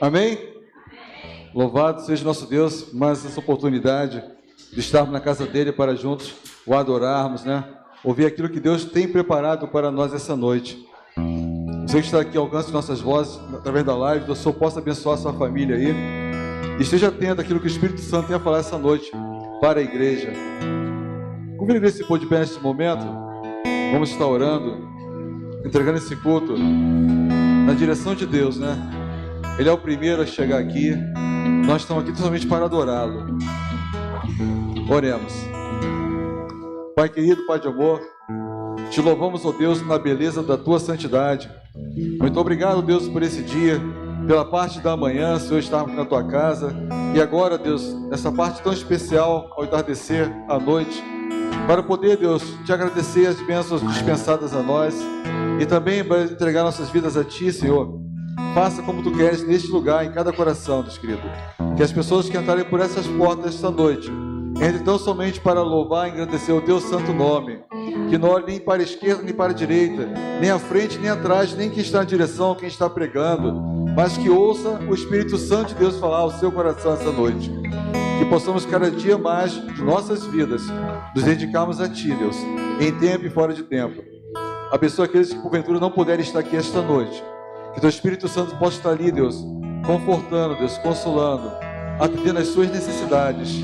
Amém? Louvado seja nosso Deus, mais essa oportunidade de estarmos na casa dele para juntos o adorarmos, né? Ouvir aquilo que Deus tem preparado para nós essa noite. Você que está aqui, alcance nossas vozes através da live, que o Senhor possa abençoar a sua família aí. E esteja atento àquilo que o Espírito Santo tem a falar essa noite para a igreja. Convido a igreja se pôr de pé neste momento. Vamos estar orando, entregando esse culto na direção de Deus, né? Ele é o primeiro a chegar aqui. Nós estamos aqui somente para adorá-lo. Oremos. Pai querido, Pai de amor, te louvamos, ó Deus, na beleza da tua santidade. Muito obrigado, Deus, por esse dia, pela parte da manhã, Senhor, estarmos na tua casa. E agora, Deus, nessa parte tão especial, ao entardecer, à noite, para poder, Deus, te agradecer as bênçãos dispensadas a nós e também para entregar nossas vidas a ti, Senhor. Faça como tu queres neste lugar, em cada coração, Deus querido. Que as pessoas que entrarem por essas portas esta noite entrem tão somente para louvar e engrandecer o teu santo nome. Que não olhe nem para a esquerda, nem para a direita, nem à frente, nem atrás, nem quem está na direção, quem está pregando, mas que ouça o Espírito Santo de Deus falar ao seu coração essa noite. Que possamos cada dia mais de nossas vidas nos dedicarmos a ti, Deus, em tempo e fora de tempo. Abençoa aqueles que porventura não puderem estar aqui esta noite. Que teu Espírito Santo possa estar ali, Deus, confortando, Deus, consolando, atendendo às suas necessidades.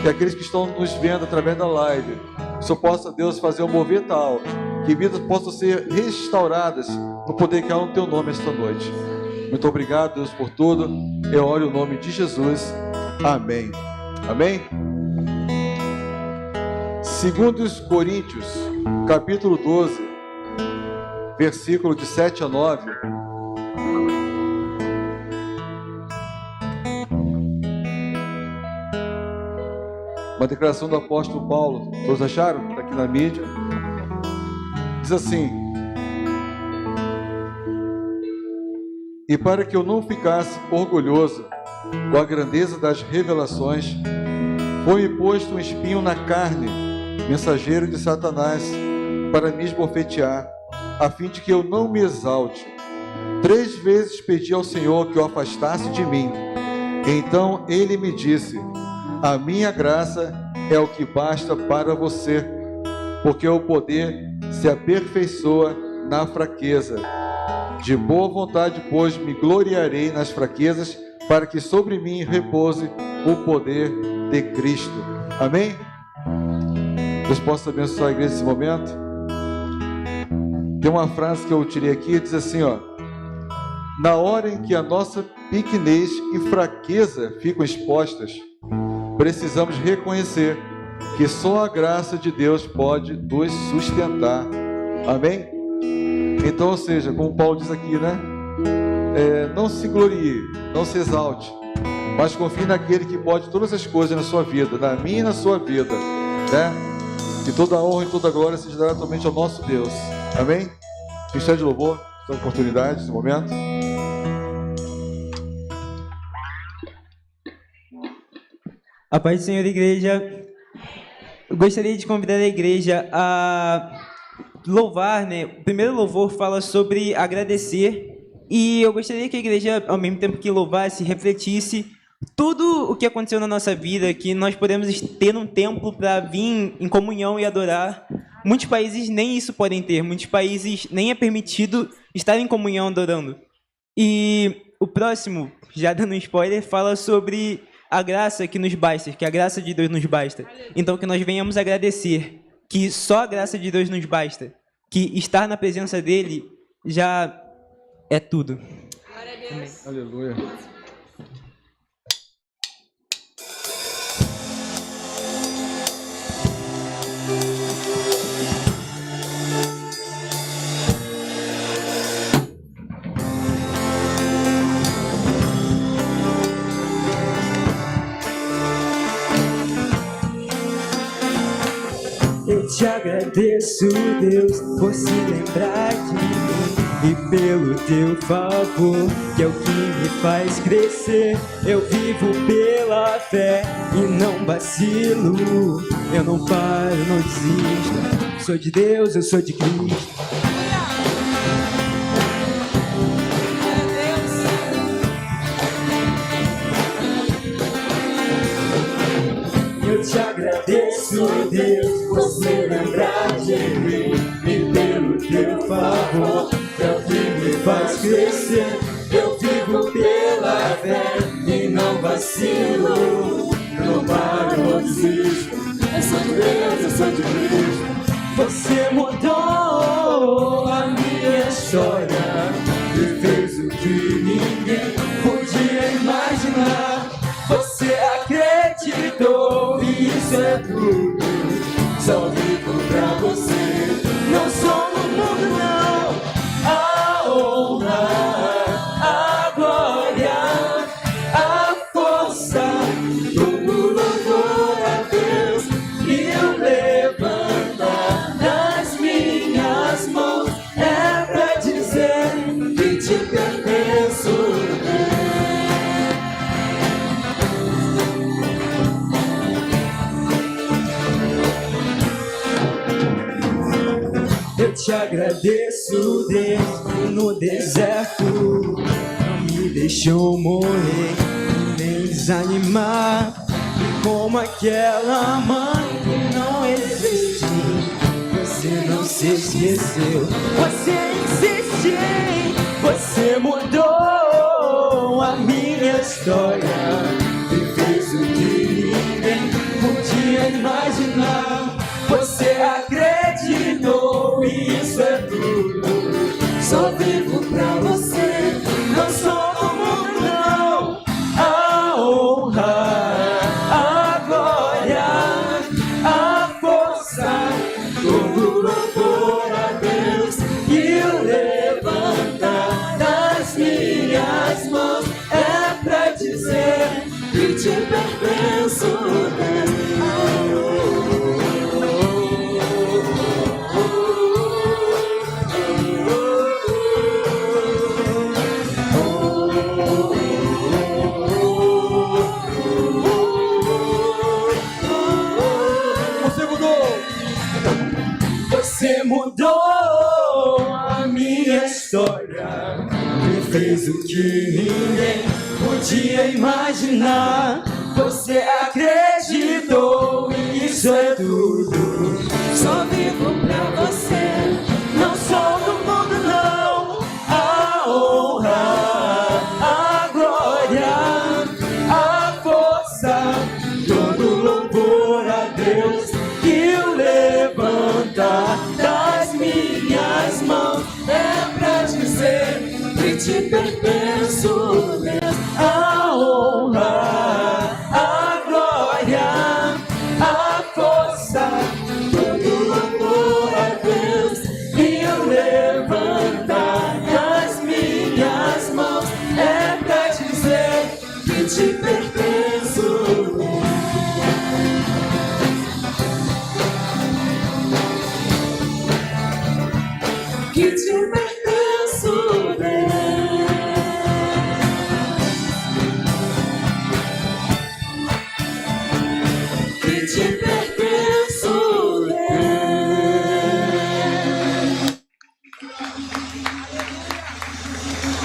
Que aqueles que estão nos vendo através da live, o Senhor possa, Deus, fazer um mover tal, que vidas possam ser restauradas no poder que há no teu nome esta noite. Muito obrigado, Deus, por tudo. Eu oro em nome de Jesus. Amém. Amém? 2 Coríntios, capítulo 12, versículo de 7 a 9. Uma declaração do apóstolo Paulo. Todos acharam? Está aqui na mídia. Diz assim: e para que eu não ficasse orgulhoso com a grandeza das revelações, foi-me posto um espinho na carne, mensageiro de Satanás, para me esbofetear, a fim de que eu não me exalte. 3 vezes pedi ao Senhor que o afastasse de mim. Então ele me disse: a minha graça é o que basta para você, porque o poder se aperfeiçoa na fraqueza. De boa vontade, pois, me gloriarei nas fraquezas, para que sobre mim repouse o poder de Cristo. Amém? Deus possa abençoar a igreja nesse momento. Tem uma frase que eu tirei aqui, diz assim, ó: na hora em que a nossa pequenez e fraqueza ficam expostas, precisamos reconhecer que só a graça de Deus pode nos sustentar. Amém? Então, ou seja, como Paulo diz aqui, né? Não se glorie, não se exalte, mas confie naquele que pode todas as coisas na sua vida, na minha e na sua vida, né? Que toda a honra e toda a glória seja dada somente ao nosso Deus. Amém? Ministério de louvor, essa oportunidade, esse momento. A paz do Senhor, igreja. Eu gostaria de convidar a igreja a louvar, né? O primeiro louvor fala sobre agradecer. E eu gostaria que a igreja, ao mesmo tempo que louvasse, refletisse tudo o que aconteceu na nossa vida, que nós podemos ter um templo para vir em comunhão e adorar. Muitos países nem isso podem ter. Muitos países nem é permitido estar em comunhão adorando. E o próximo, já dando um spoiler, fala sobre a graça que nos basta, que a graça de Deus nos basta. Então que nós venhamos agradecer que só a graça de Deus nos basta, que estar na presença dele já é tudo. Glória a Deus. Aleluia. Eu te agradeço, Deus, por se lembrar de mim e pelo teu favor, que é o que me faz crescer. Eu vivo pela fé e não vacilo. Eu não paro, não desisto. Sou de Deus, eu sou de Cristo. te agradeço, Deus, por se lembrar de mim e pelo teu favor, é o que me faz crescer. Eu vivo pela fé e não vacilo, não paro, não desisto. Eu sou de Deus, eu sou de Cristo. Você mudou a minha história e fez o que ninguém podia imaginar. Você acreditou e isso é tudo. Só vivo pra você. Não sou no mundo, não. A honra, a glória, a força, todo louvor a Deus. E o levantar das minhas mãos é pra dizer que te pertenço. Eu te agradeço, Deus, no deserto não me deixou morrer, nem desanimar. Como aquela mãe que não existe, você não se esqueceu, você insistiu, você mudou a minha história e fez o que ninguém podia imaginar. Você acreditou e isso é tudo. Só vivo pra você. Não sou do mundo, não. A honra, a glória, a força, todo louvor a Deus. E o levantar das minhas mãos é pra dizer que te pertenço. Você mudou a minha história e fez o que ninguém podia imaginar. Você acreditou e isso é tudo. Só vivo pra você. Não sou do mundo, não. A honra, a glória, a força, todo louvor a Deus. E o levantar das minhas mãos é pra dizer que te pertenço, Deus. A honra, a glória, a força, todo louvor a Deus. E o levantar das minhas mãos é pra dizer que te pertenço, Deus. Que te pertenço, Deus. Que te pertenço, Deus.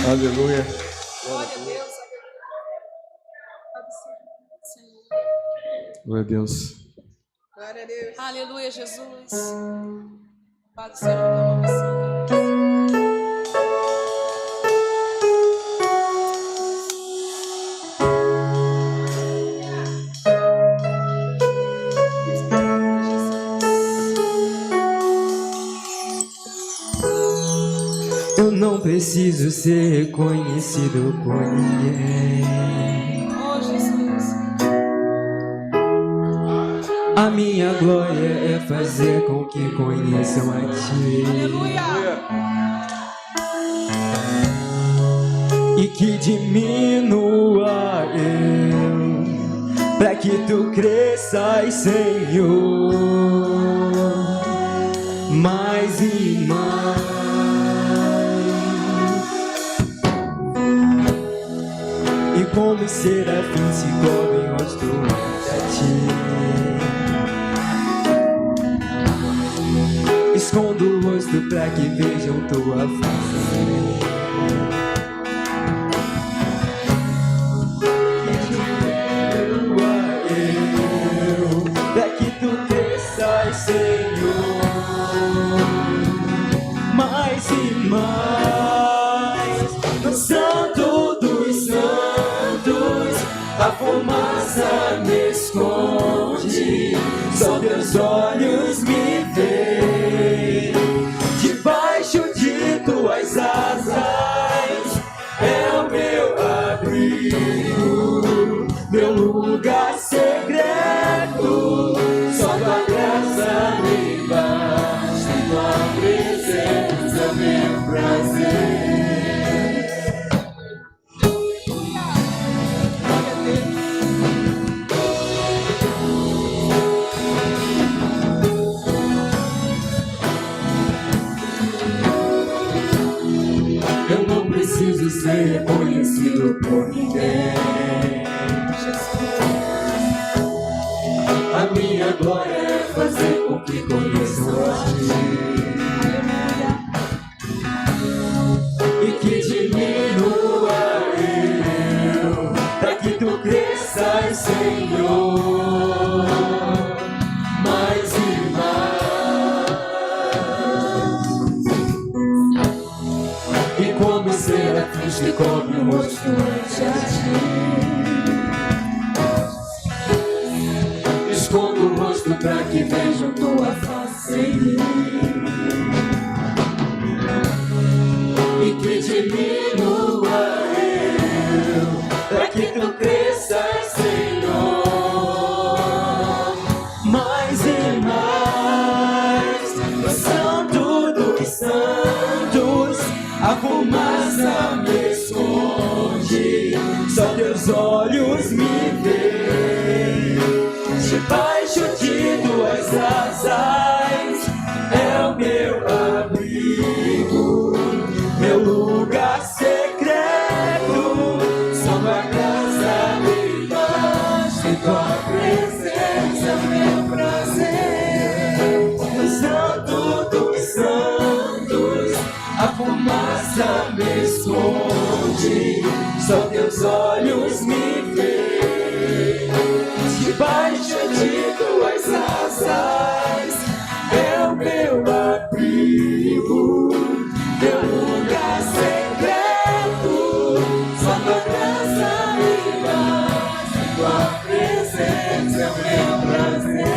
Aleluia. Glória a Deus. Glória a Deus. Glória a Deus. Aleluia, Jesus. Pai do Senhor, teu nome santo. Eu não preciso ser reconhecido por ninguém. Oh, Jesus. A minha glória é fazer com que conheçam a Ti. Aleluia. E que diminua eu, pra que Tu cresças, Senhor, mais e mais. E como os serafins se dobrem em rosto a Ti, escondo o rosto pra que vejam Tua face. Que diminua eu, esconde, só teus olhos me veem. Debaixo de tuas asas é o meu abrigo, meu lugar secreto. Só tua graça me basta, tua presença, meu prazer. Eu não preciso ser reconhecido por ninguém. A minha glória é fazer com que conheçam a ti e que diminua eu, para que tu cresças, Senhor, mais e mais. E como serafins que cobre o rosto ante a ti, escondo o rosto para que vejam tua face em mim e que diminua eu, para que tu cresças, Senhor, mais e mais. No Santo dos Santos a fumaça me esconde, só teus olhos me veem. Debaixo de tuas asas é o meu abrigo, meu lugar secreto. Só tua graça me basta e tua presença, meu prazer. No Santo dos Santos a fumaça me esconde, só teus olhos me veem. Debaixo de tuas asas é o meu abrigo, meu lugar secreto. Só tua graça me basta, tua presença é o meu prazer.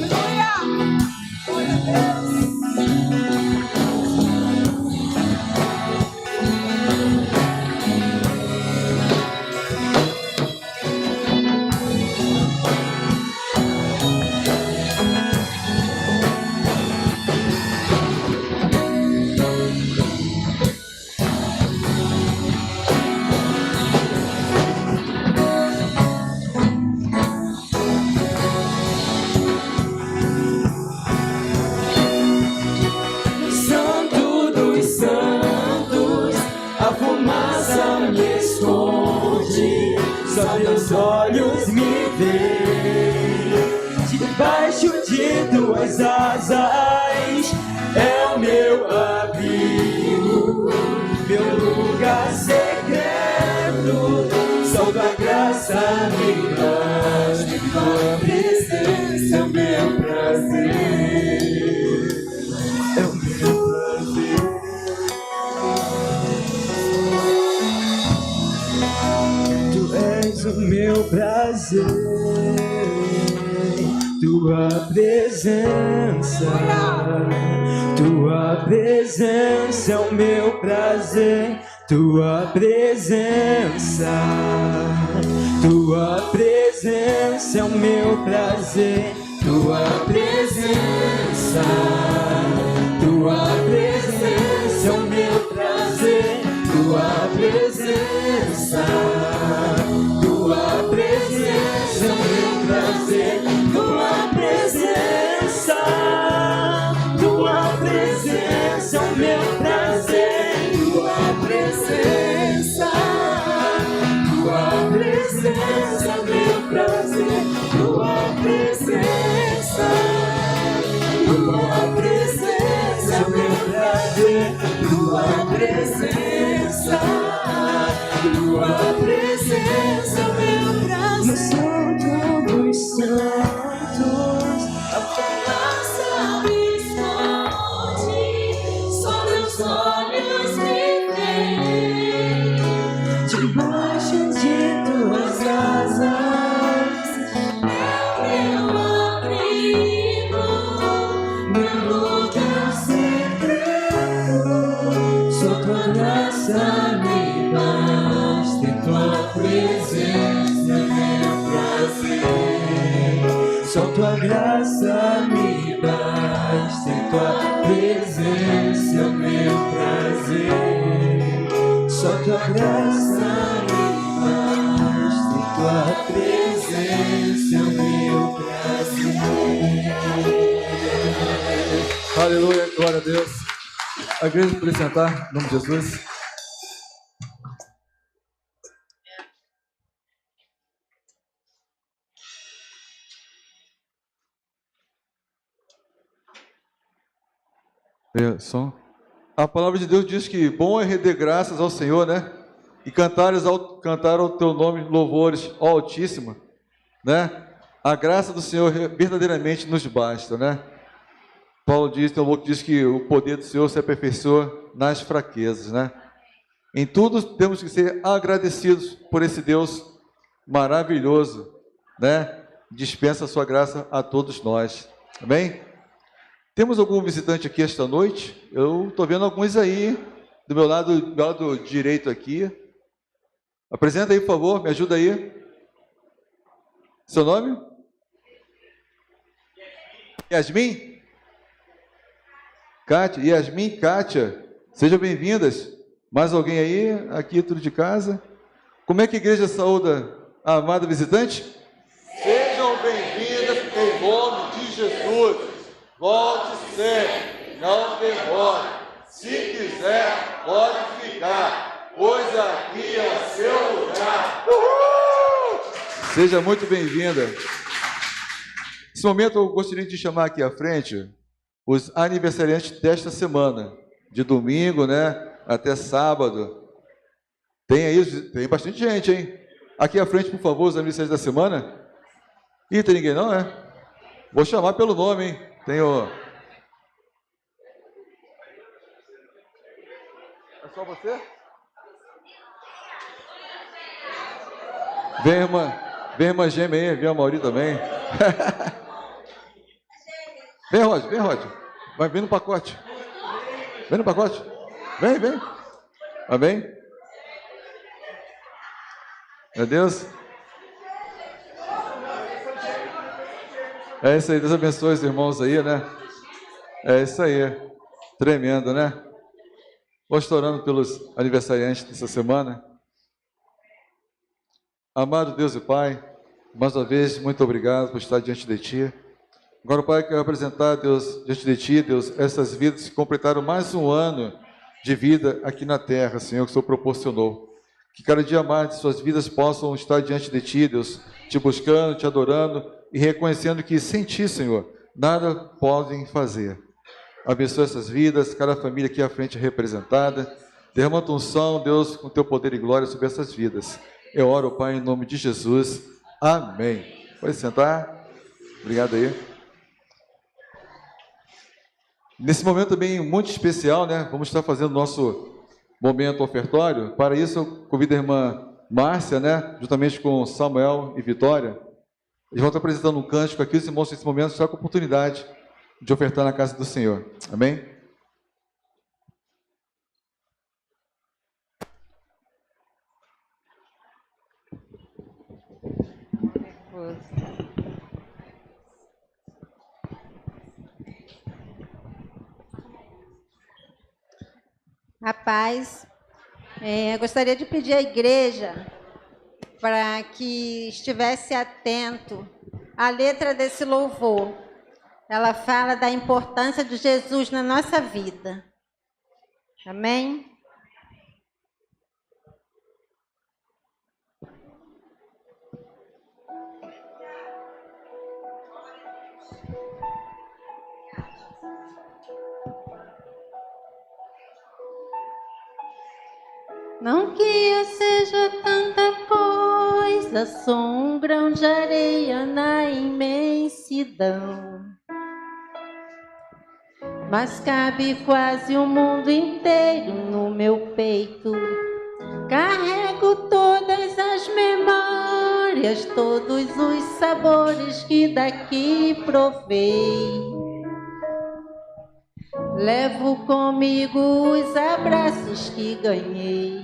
Glória a Deus. Santo dos Santos, a fumaça me esconde, só teus olhos me veem. Debaixo de tuas asas é o meu abrigo, meu lugar secreto. Só tua graça me basta, tua presença é o meu prazer. É o meu prazer. Tu és o meu prazer, tua presença é o meu prazer. Tua presença é o meu prazer. Tua presença é o meu prazer. Tua presença é o meu prazer. Tua presença é o meu prazer. Tua presença é o meu prazer. Tua presença é o meu prazer. Tua presença é o meu prazer. No Santo dos Santos a fumaça me esconde, só meus olhos me veem. Debaixo de tuas asas Só tua graça me basta, em tua presença é o meu prazer. Só tua graça me basta, em tua presença é o meu prazer. Aleluia, glória a Deus. A igreja pode sentar, em nome de Jesus. Som. A palavra de Deus diz que bom é render graças ao Senhor, né? E cantar ao teu nome louvores, ó Altíssimo, né? A graça do Senhor verdadeiramente nos basta, né? Paulo diz, tem um louco que diz que o poder do Senhor se aperfeiçoa nas fraquezas, né? Em tudo temos que ser agradecidos por esse Deus maravilhoso, né? Dispensa a sua graça a todos nós. Amém? Temos algum visitante aqui esta noite? Eu estou vendo alguns aí, do meu lado direito aqui. Apresenta aí, por favor, me ajuda aí. Seu nome? Yasmin? Kátia, Yasmin e Kátia, sejam bem-vindas. Mais alguém aí? Aqui, tudo de casa? Como é que a igreja saúda a amada visitante? Sejam bem-vindas em nome de Jesus. Volte sempre, não demore. Se quiser, pode ficar, pois aqui é o seu lugar. Uhul! Seja muito bem-vinda. Nesse momento, eu gostaria de chamar aqui à frente os aniversariantes desta semana, de domingo, né, até sábado. Tem bastante gente, hein? Aqui à frente, por favor, os aniversariantes da semana. Ih, tem ninguém não, é? Vou chamar pelo nome, hein? Tenho... É só você? Vem, irmã gêmea aí, vem a Mauri também. Vem, Roger. Vai, vem no pacote. Vem no pacote. Vem. Amém? Meu Deus. É isso aí, Deus abençoe os irmãos aí, né? É isso aí. Tremendo, né? Vou orando pelos aniversariantes dessa semana. Amado Deus e Pai, mais uma vez, muito obrigado por estar diante de Ti. Agora, Pai, quero apresentar, Deus, diante de Ti, Deus, essas vidas que completaram mais um ano de vida aqui na terra, Senhor, que o Senhor proporcionou. Que cada dia mais suas vidas possam estar diante de Ti, Deus, Te buscando, Te adorando e reconhecendo que sem Ti, Senhor, nada podem fazer. Abençoa essas vidas, cada família aqui à frente representada. Derrama tua unção, Deus, com Teu poder e glória sobre essas vidas. Eu oro, Pai, em nome de Jesus. Amém. Pode sentar. Obrigado aí. Nesse momento também muito especial, né? Vamos estar fazendo nosso momento ofertório. Para isso, eu convido a irmã Márcia, né? Juntamente com Samuel e Vitória. Eles vão estar apresentando um cântico aqui. Os irmãos, nesse momento, estão com a oportunidade de ofertar na casa do Senhor. Amém? Rapaz, gostaria de pedir à igreja para que estivesse atento à letra desse louvor. Ela fala da importância de Jesus na nossa vida. Amém? Não que eu seja tanta coisa, sou um grão de areia na imensidão. Mas cabe quase o mundo inteiro no meu peito. Carrego todas as memórias, todos os sabores que daqui provei. Levo comigo os abraços que ganhei.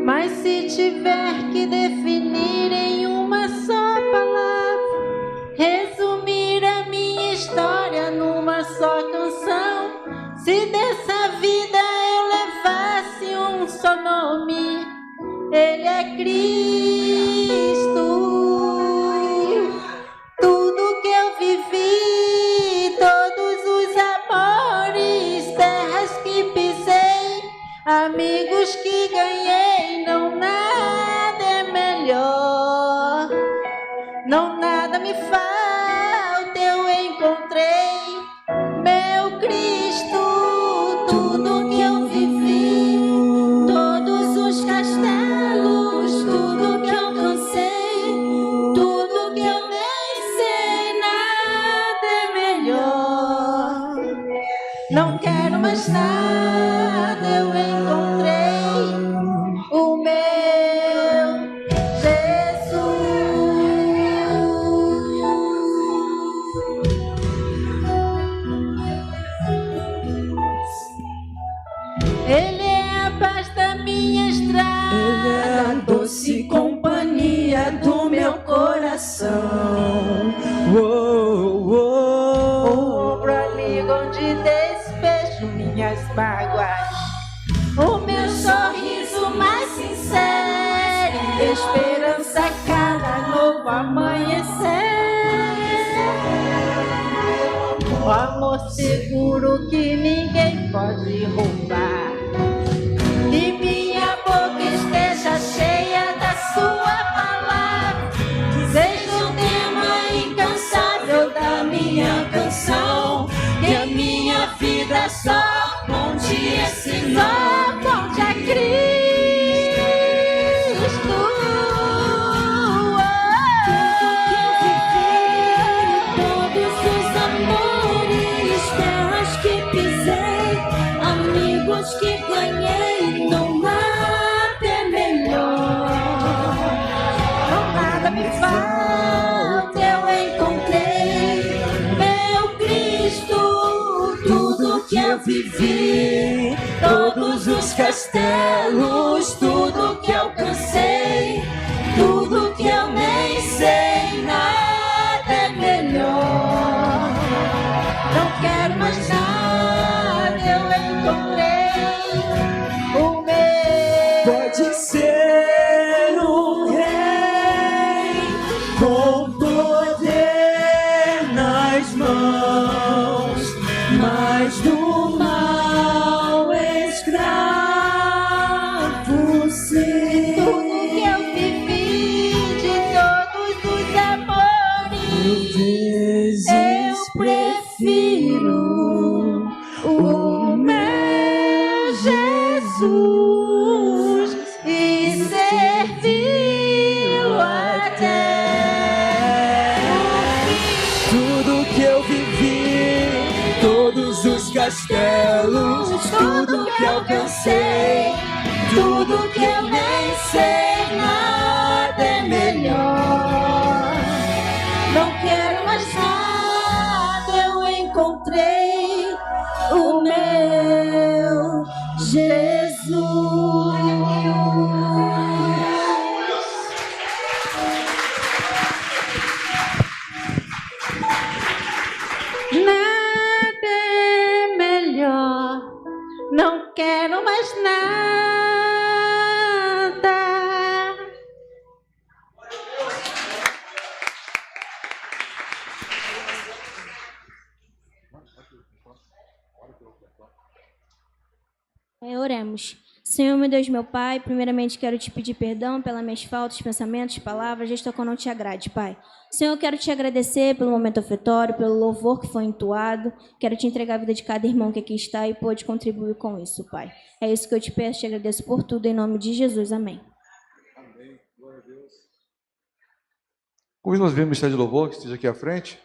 Mas se tiver que definir em uma só palavra, Ele é Cristo. Tudo que eu vivi, todos os amores, terras que pisei, amigos que ganhei, não nada é melhor. Não nada me falta, eu encontrei meu Cristo. Tudo que eu vivi, todos os castelos, tudo que eu alcancei, tudo que eu nem sei, nada é melhor. Não quero mais nada, eu encontrei o meu Jesus. Ele é a paz da minha estrada, Ele é a doce companhia do meu coração. Oh, oh, o ombro amigo onde despejo minhas mágoas, o meu sorriso mais sincero, esperança a cada novo amanhecer. O amor seguro que ninguém pode roubar, e minha boca esteja cheia da sua palavra, seja o tema incansável da minha canção, que a minha vida só aponte esse nome, só aponte a Cristo. que ganhei, não nada é melhor. Não nada me falta, eu encontrei meu Cristo. Tudo que eu vivi, todos os castelos, tudo que alcancei, tudo que eu nem sei, nada é melhor. Não quero mais nada, eu encontrei o meu. Pode ser um rei com poder nas mãos, mas do mal escravo ser. Tudo que eu vivi, de todos os amores, eu prefiro o meu Jesus e servi-lo até o fim. Tudo que eu vivi, todos os castelos, tudo que alcancei, tudo que eu nem sei, nada é melhor. Não quero mais nada, eu encontrei o meu Jesus. Nada é melhor, não quero mais nada. Oremos. Senhor, meu Deus, meu Pai, primeiramente quero te pedir perdão pelas minhas faltas, pensamentos, palavras, gesto que não te agrade, Pai. Senhor, eu quero te agradecer pelo momento ofertório, pelo louvor que foi entoado. Quero te entregar a vida de cada irmão que aqui está e pôde contribuir com isso, Pai. É isso que eu te peço, te agradeço por tudo, em nome de Jesus. Amém. Amém. Glória a Deus. Como nós vemos o Ministério de Louvor, que esteja aqui à frente.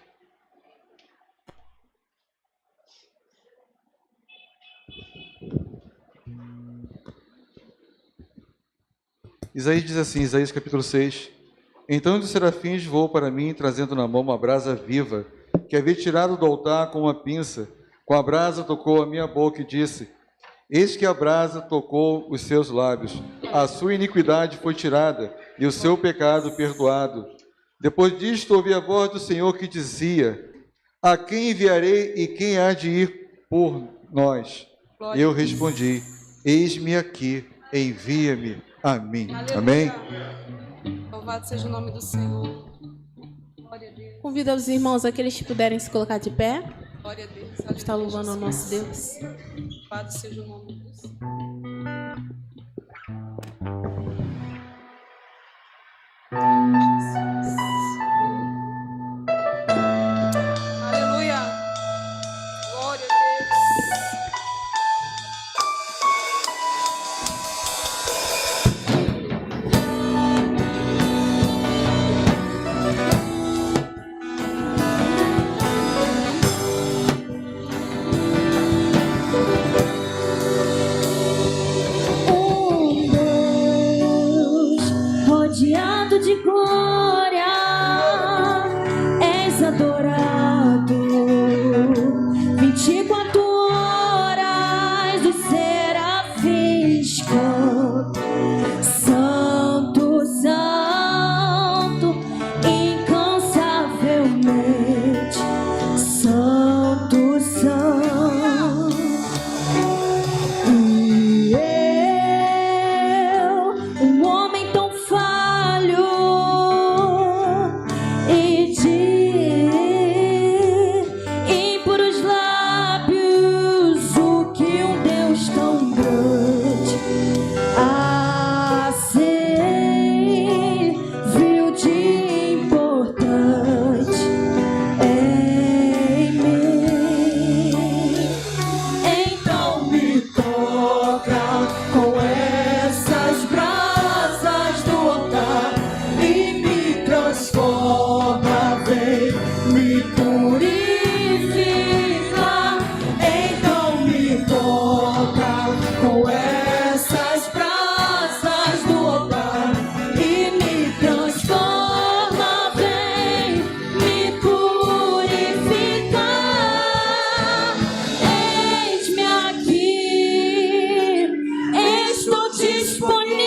Isaías diz assim, Isaías capítulo 6. Então dos serafins voou para mim, trazendo na mão uma brasa viva, que havia tirado do altar com uma pinça. Com a brasa tocou a minha boca e disse: eis que a brasa tocou os seus lábios. A sua iniquidade foi tirada, e o seu pecado perdoado. Depois disto ouvi a voz do Senhor que dizia: a quem enviarei e quem há de ir por nós? Eu respondi: eis-me aqui, envia-me. Amém. Aleluia. Amém. Louvado seja o nome do Senhor. Glória a Deus. Convido os irmãos, aqueles que puderem se colocar de pé. Glória a Deus. Está louvando ao nosso Deus. Louvado seja o nome do Senhor. Aleluia. Glória a Deus. Rodeado de glória, és adorado. 24 horas os serafins cantam. Santo, santo, incansavelmente. Santo, santo. E eu, um homem tão falho, e de impuros lábios, o que um Deus tão grande assim viu de importante em mim. Então me toca com essas brasas do altar e me transforma, vem me purifica. Então me toca com essas brasas do altar e me transforma, vem me purificar. Eis-me aqui, estou disponível,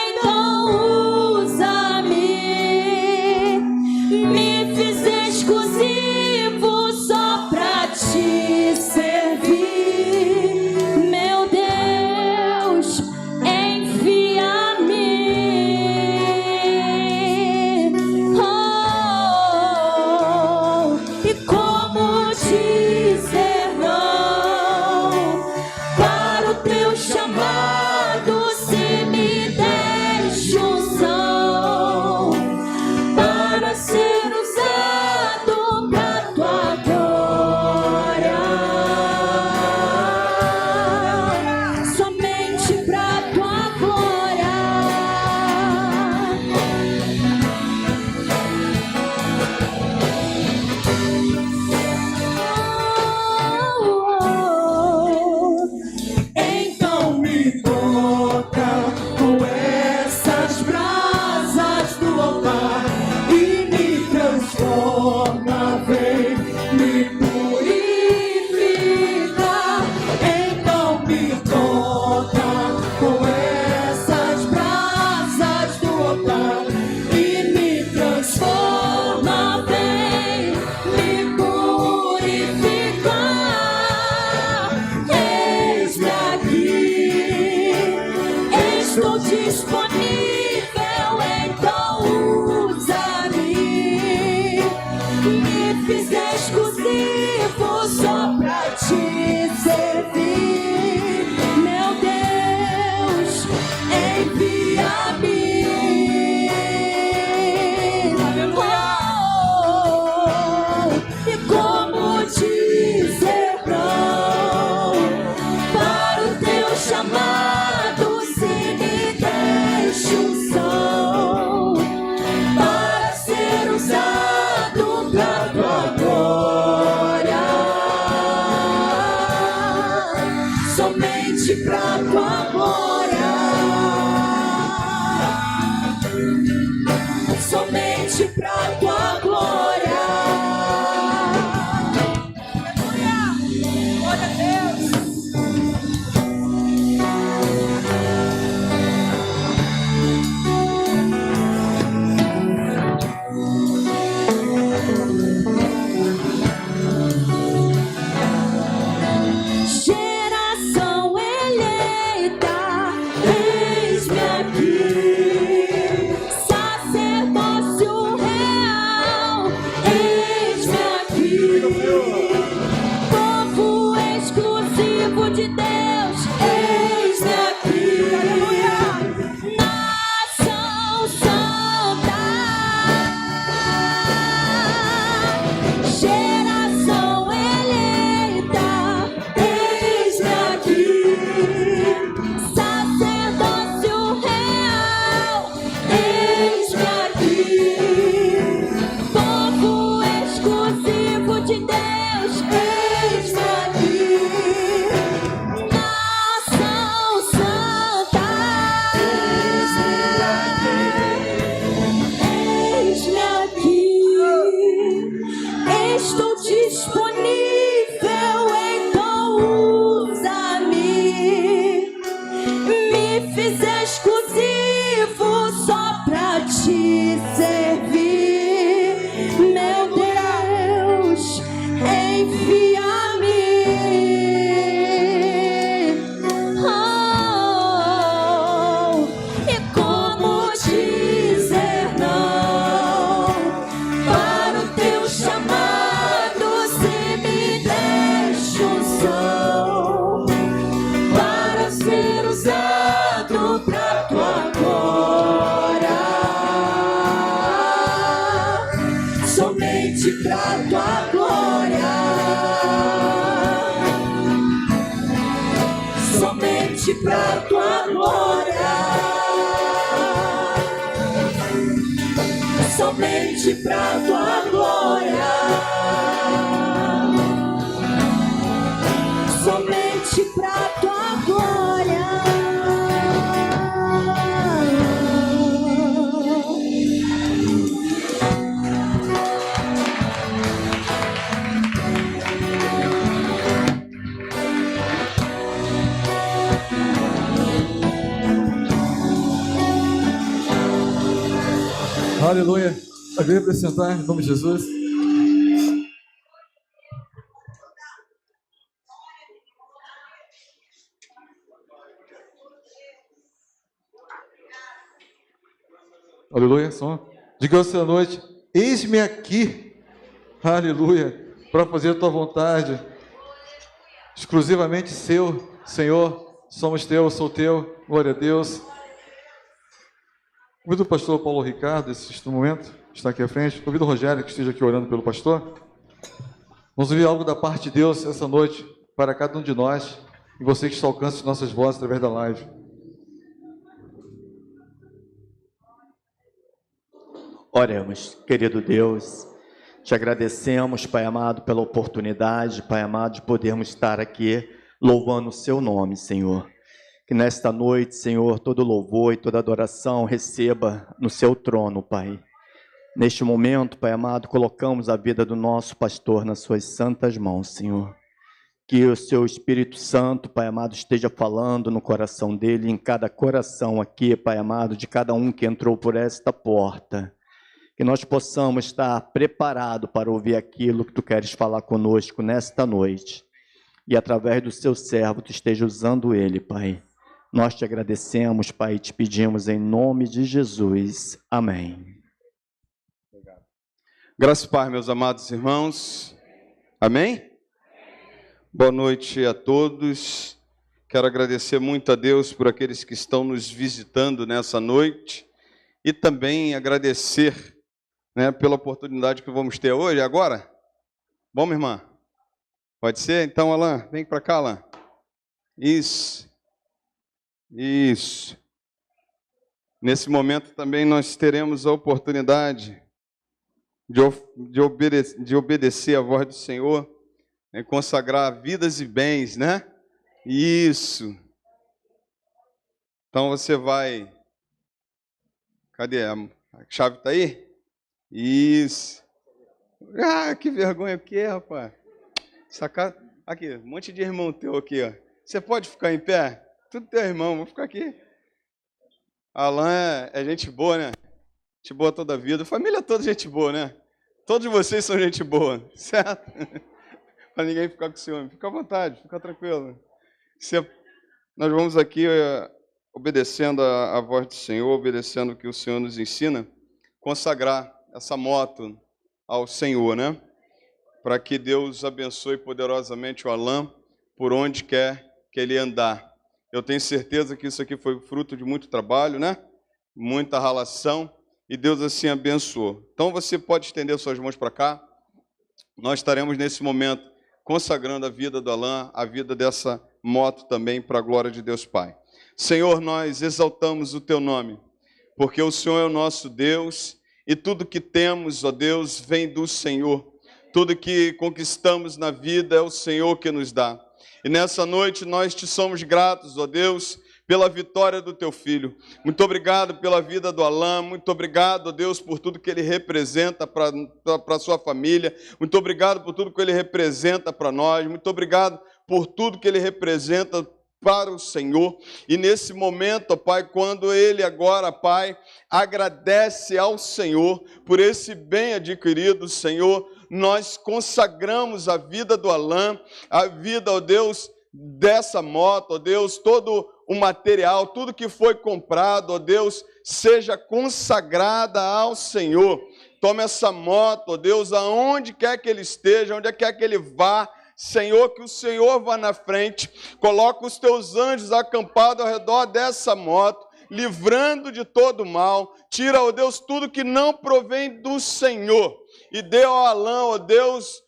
então usa-me. Me fiz exclusivo só pra te servir. Meu Deus, envia-me. Oh, e como dizer não para o teu chamado, se me deste unção para ser usado pra tua glória, somente pra tua glória. Então me toca com essas brasas do altar e me transforma, vem me purifica. Então me toca com essas brasas do altar e me transforma, vem me purificar. Eis-me aqui, estou disponível, então usa-me. Me fiz exclusivo só pra te servir. Meu Deus, envia-me. Oh, e como dizer não para o teu chamado, se me deste unção para ser usado pra tua glória, somente pra tua glória, somente pra tua glória. Glória a Deus. Geração eleita, exclusivo de Deus. Eis-me aqui. Nação santa, geração eleita, Eis-me aqui. sacerdócio real, Eis-me aqui. povo exclusivo de Deus. Eis-me aqui. Nação santa, Eis-me aqui. Estou disponível, então usa-me. Me fiz exclusivo só pra te servir. Meu Deus, envia-me. oh, E como dizer não para o teu chamado, se me deixa um som para ser usado pra tua glória, somente pra tua glória, somente pra tua glória, somente pra tua glória, somente pra tua glória. Aleluia. Alguém apresentar em nome de Jesus? Aleluia, som. Diga essa noite, eis-me aqui, aleluia, para fazer a tua vontade, exclusivamente seu, Senhor, somos teu, sou teu, glória a Deus. Convido o pastor Paulo Ricardo, nesse momento, está aqui à frente. Convido o Rogério, que esteja aqui orando pelo pastor. Vamos ouvir algo da parte de Deus essa noite, para cada um de nós, e você que está alcance nossas vozes através da live. Oremos, querido Deus, te agradecemos, Pai amado, pela oportunidade, Pai amado, de podermos estar aqui louvando o seu nome, Senhor. Que nesta noite, Senhor, todo louvor e toda adoração receba no seu trono, Pai. Neste momento, Pai amado, colocamos a vida do nosso pastor nas suas santas mãos, Senhor. Que o seu Espírito Santo, Pai amado, esteja falando no coração dele, em cada coração aqui, Pai amado, de cada um que entrou por esta porta. Que nós possamos estar preparados para ouvir aquilo que tu queres falar conosco nesta noite. E através do seu servo, tu esteja usando ele, Pai. Nós te agradecemos, Pai, e te pedimos em nome de Jesus. Amém. Graças e paz, meus amados irmãos. Amém? Boa noite a todos. Quero agradecer muito a Deus por aqueles que estão nos visitando nessa noite e também agradecer, pela oportunidade que vamos ter hoje, agora. Bom, minha irmã? Pode ser? Então, Alain, vem para cá, Alain. Isso. Isso. Nesse momento também nós teremos a oportunidade de obedecer a voz do Senhor, consagrar vidas e bens, né? Isso. Então você vai... Cadê? A chave está aí? Isso. Ah, que vergonha que é, rapaz. Sacar... Aqui, um monte de irmão teu aqui, ó. Você pode ficar em pé? Tudo teu irmão, vou ficar aqui. Alain é gente boa, né? Gente boa toda a vida. Família toda gente boa, né? Todos vocês são gente boa, certo? Para ninguém ficar com ciúme. Fica à vontade, fica tranquilo. Nós vamos aqui obedecendo a voz do Senhor, obedecendo o que o Senhor nos ensina, consagrar essa moto ao Senhor, né? Para que Deus abençoe poderosamente o Alain por onde quer que ele ia andar. Eu tenho certeza que isso aqui foi fruto de muito trabalho, né? Muita ralação, e Deus assim abençoou. Então você pode estender suas mãos para cá. Nós estaremos nesse momento consagrando a vida do Alain, a vida dessa moto também, para a glória de Deus Pai. Senhor, nós exaltamos o Teu nome, porque o Senhor é o nosso Deus, e tudo que temos, ó Deus, vem do Senhor. Tudo que conquistamos na vida é o Senhor que nos dá. E nessa noite nós te somos gratos, ó Deus, pela vitória do Teu Filho. Muito obrigado pela vida do Alain, muito obrigado, ó Deus, por tudo que ele representa para a sua família. Muito obrigado por tudo que ele representa para nós. Muito obrigado por tudo que ele representa para o Senhor. E nesse momento, ó Pai, quando ele agora, Pai, agradece ao Senhor por esse bem adquirido, Senhor, nós consagramos a vida do Alain, a vida, ó Deus, dessa moto, ó Deus, todo o material, tudo que foi comprado, ó Deus, seja consagrada ao Senhor. Toma essa moto, ó Deus, aonde quer que ele esteja, onde quer que ele vá, Senhor, que o Senhor vá na frente, coloca os teus anjos acampados ao redor dessa moto, livrando de todo mal, tira, ó Deus, tudo que não provém do Senhor, e dê ao Alain, ó Deus,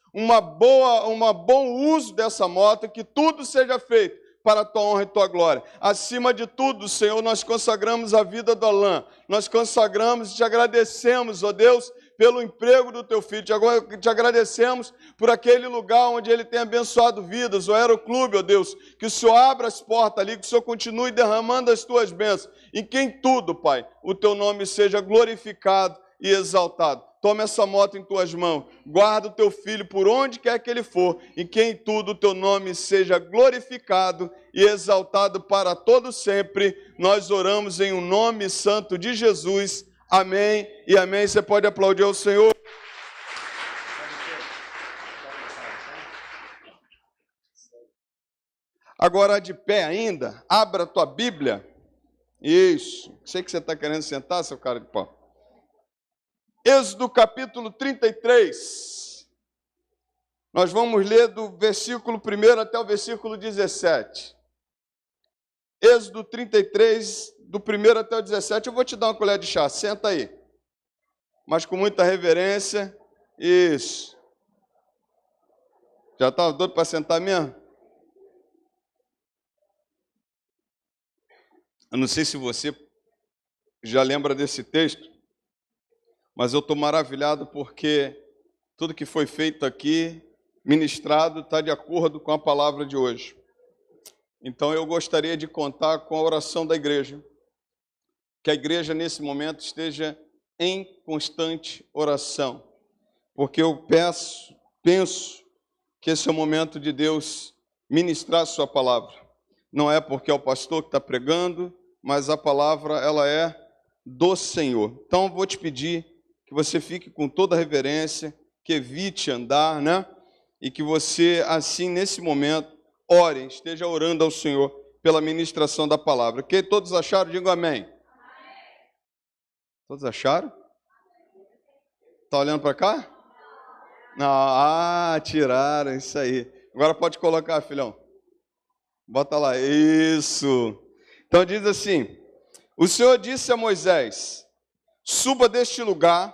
bom uso dessa moto, que tudo seja feito para a Tua honra e Tua glória. Acima de tudo, Senhor, nós consagramos a vida do Alain, nós consagramos e te agradecemos, ó Deus, pelo emprego do Teu Filho, te agradecemos por aquele lugar onde ele tem abençoado vidas, o Aeroclube, ó Deus, que o Senhor abra as portas ali, que o Senhor continue derramando as Tuas bênçãos, e que em tudo, Pai, o Teu nome seja glorificado e exaltado. Toma essa moto em Tuas mãos, guarda o Teu Filho por onde quer que ele for, e que em tudo o Teu nome seja glorificado e exaltado para todo sempre. Nós oramos em um nome santo de Jesus. Amém e amém. Você pode aplaudir ao Senhor. Agora de pé ainda, abra a tua Bíblia. Isso. Sei que você está querendo sentar, seu cara de pau. Êxodo capítulo 33. Nós vamos ler do versículo 1 até o versículo 17. Êxodo 33, do 1 até o 17. Eu vou te dar uma colher de chá, senta aí. Mas com muita reverência. Isso. Já estava doido para sentar mesmo? Eu não sei se você já lembra desse texto, mas eu estou maravilhado porque tudo que foi feito aqui, ministrado, está de acordo com a palavra de hoje. Então eu gostaria de contar com a oração da igreja, que a igreja nesse momento esteja em constante oração, porque eu penso que esse é o momento de Deus ministrar a sua palavra. Não é porque é o pastor que está pregando, mas a palavra ela é do Senhor. Então eu vou te pedir que você fique com toda a reverência, que evite andar, né? E que você, assim, nesse momento, ore, esteja orando ao Senhor pela ministração da palavra. Ok? Todos acharam? Digo amém. Todos acharam? Está olhando para cá? Não, tiraram, isso aí. Agora pode colocar, filhão. Bota lá, isso. Então diz assim, o Senhor disse a Moisés, suba deste lugar,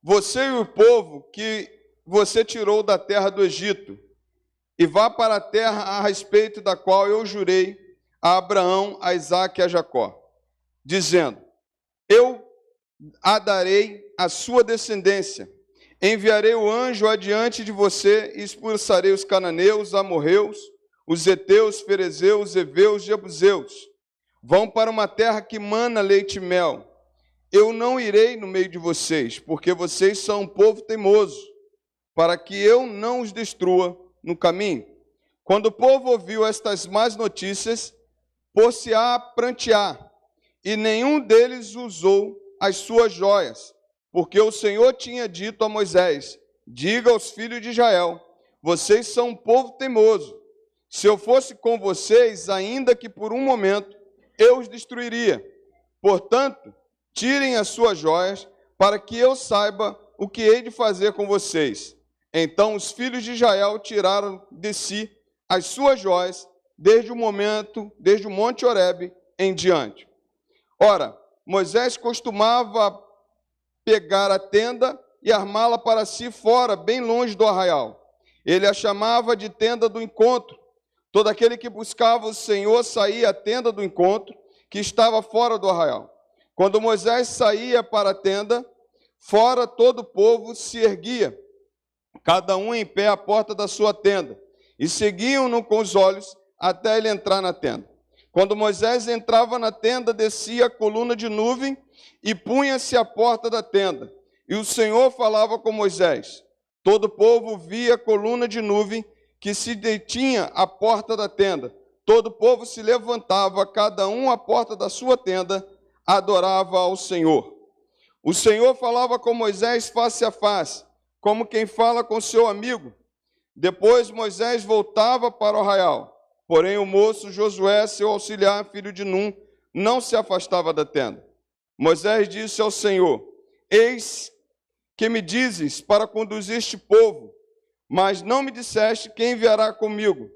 você e o povo que você tirou da terra do Egito, e vá para a terra a respeito da qual eu jurei a Abraão, a Isaque e a Jacó, dizendo, eu a darei à sua descendência, enviarei o anjo adiante de você e expulsarei os cananeus, os amorreus, os heteus, ferezeus, heveus e jebuseus. Vão para uma terra que mana leite e mel. Eu não irei no meio de vocês, porque vocês são um povo teimoso, para que eu não os destrua no caminho. Quando o povo ouviu estas más notícias, pôs-se a prantear, e nenhum deles usou as suas joias, porque o Senhor tinha dito a Moisés, diga aos filhos de Israel, vocês são um povo teimoso. Se eu fosse com vocês, ainda que por um momento, eu os destruiria. Portanto, tirem as suas joias, para que eu saiba o que hei de fazer com vocês. Então os filhos de Israel tiraram de si as suas joias, desde o Monte Horebe em diante. Ora, Moisés costumava pegar a tenda e armá-la para si fora, bem longe do arraial. Ele a chamava de tenda do encontro. Todo aquele que buscava o Senhor saía à tenda do encontro, que estava fora do arraial. Quando Moisés saía para a tenda, fora todo o povo se erguia, cada um em pé à porta da sua tenda, e seguiam-no com os olhos até ele entrar na tenda. Quando Moisés entrava na tenda, descia a coluna de nuvem e punha-se à porta da tenda. E o Senhor falava com Moisés. Todo o povo via a coluna de nuvem que se detinha à porta da tenda. Todo o povo se levantava, cada um à porta da sua tenda, adorava ao Senhor. O Senhor falava com Moisés face a face, como quem fala com seu amigo. Depois Moisés voltava para o arraial. Porém o moço Josué, seu auxiliar, filho de Num, não se afastava da tenda. Moisés disse ao Senhor: Eis que me dizes para conduzir este povo, mas não me disseste quem enviará comigo.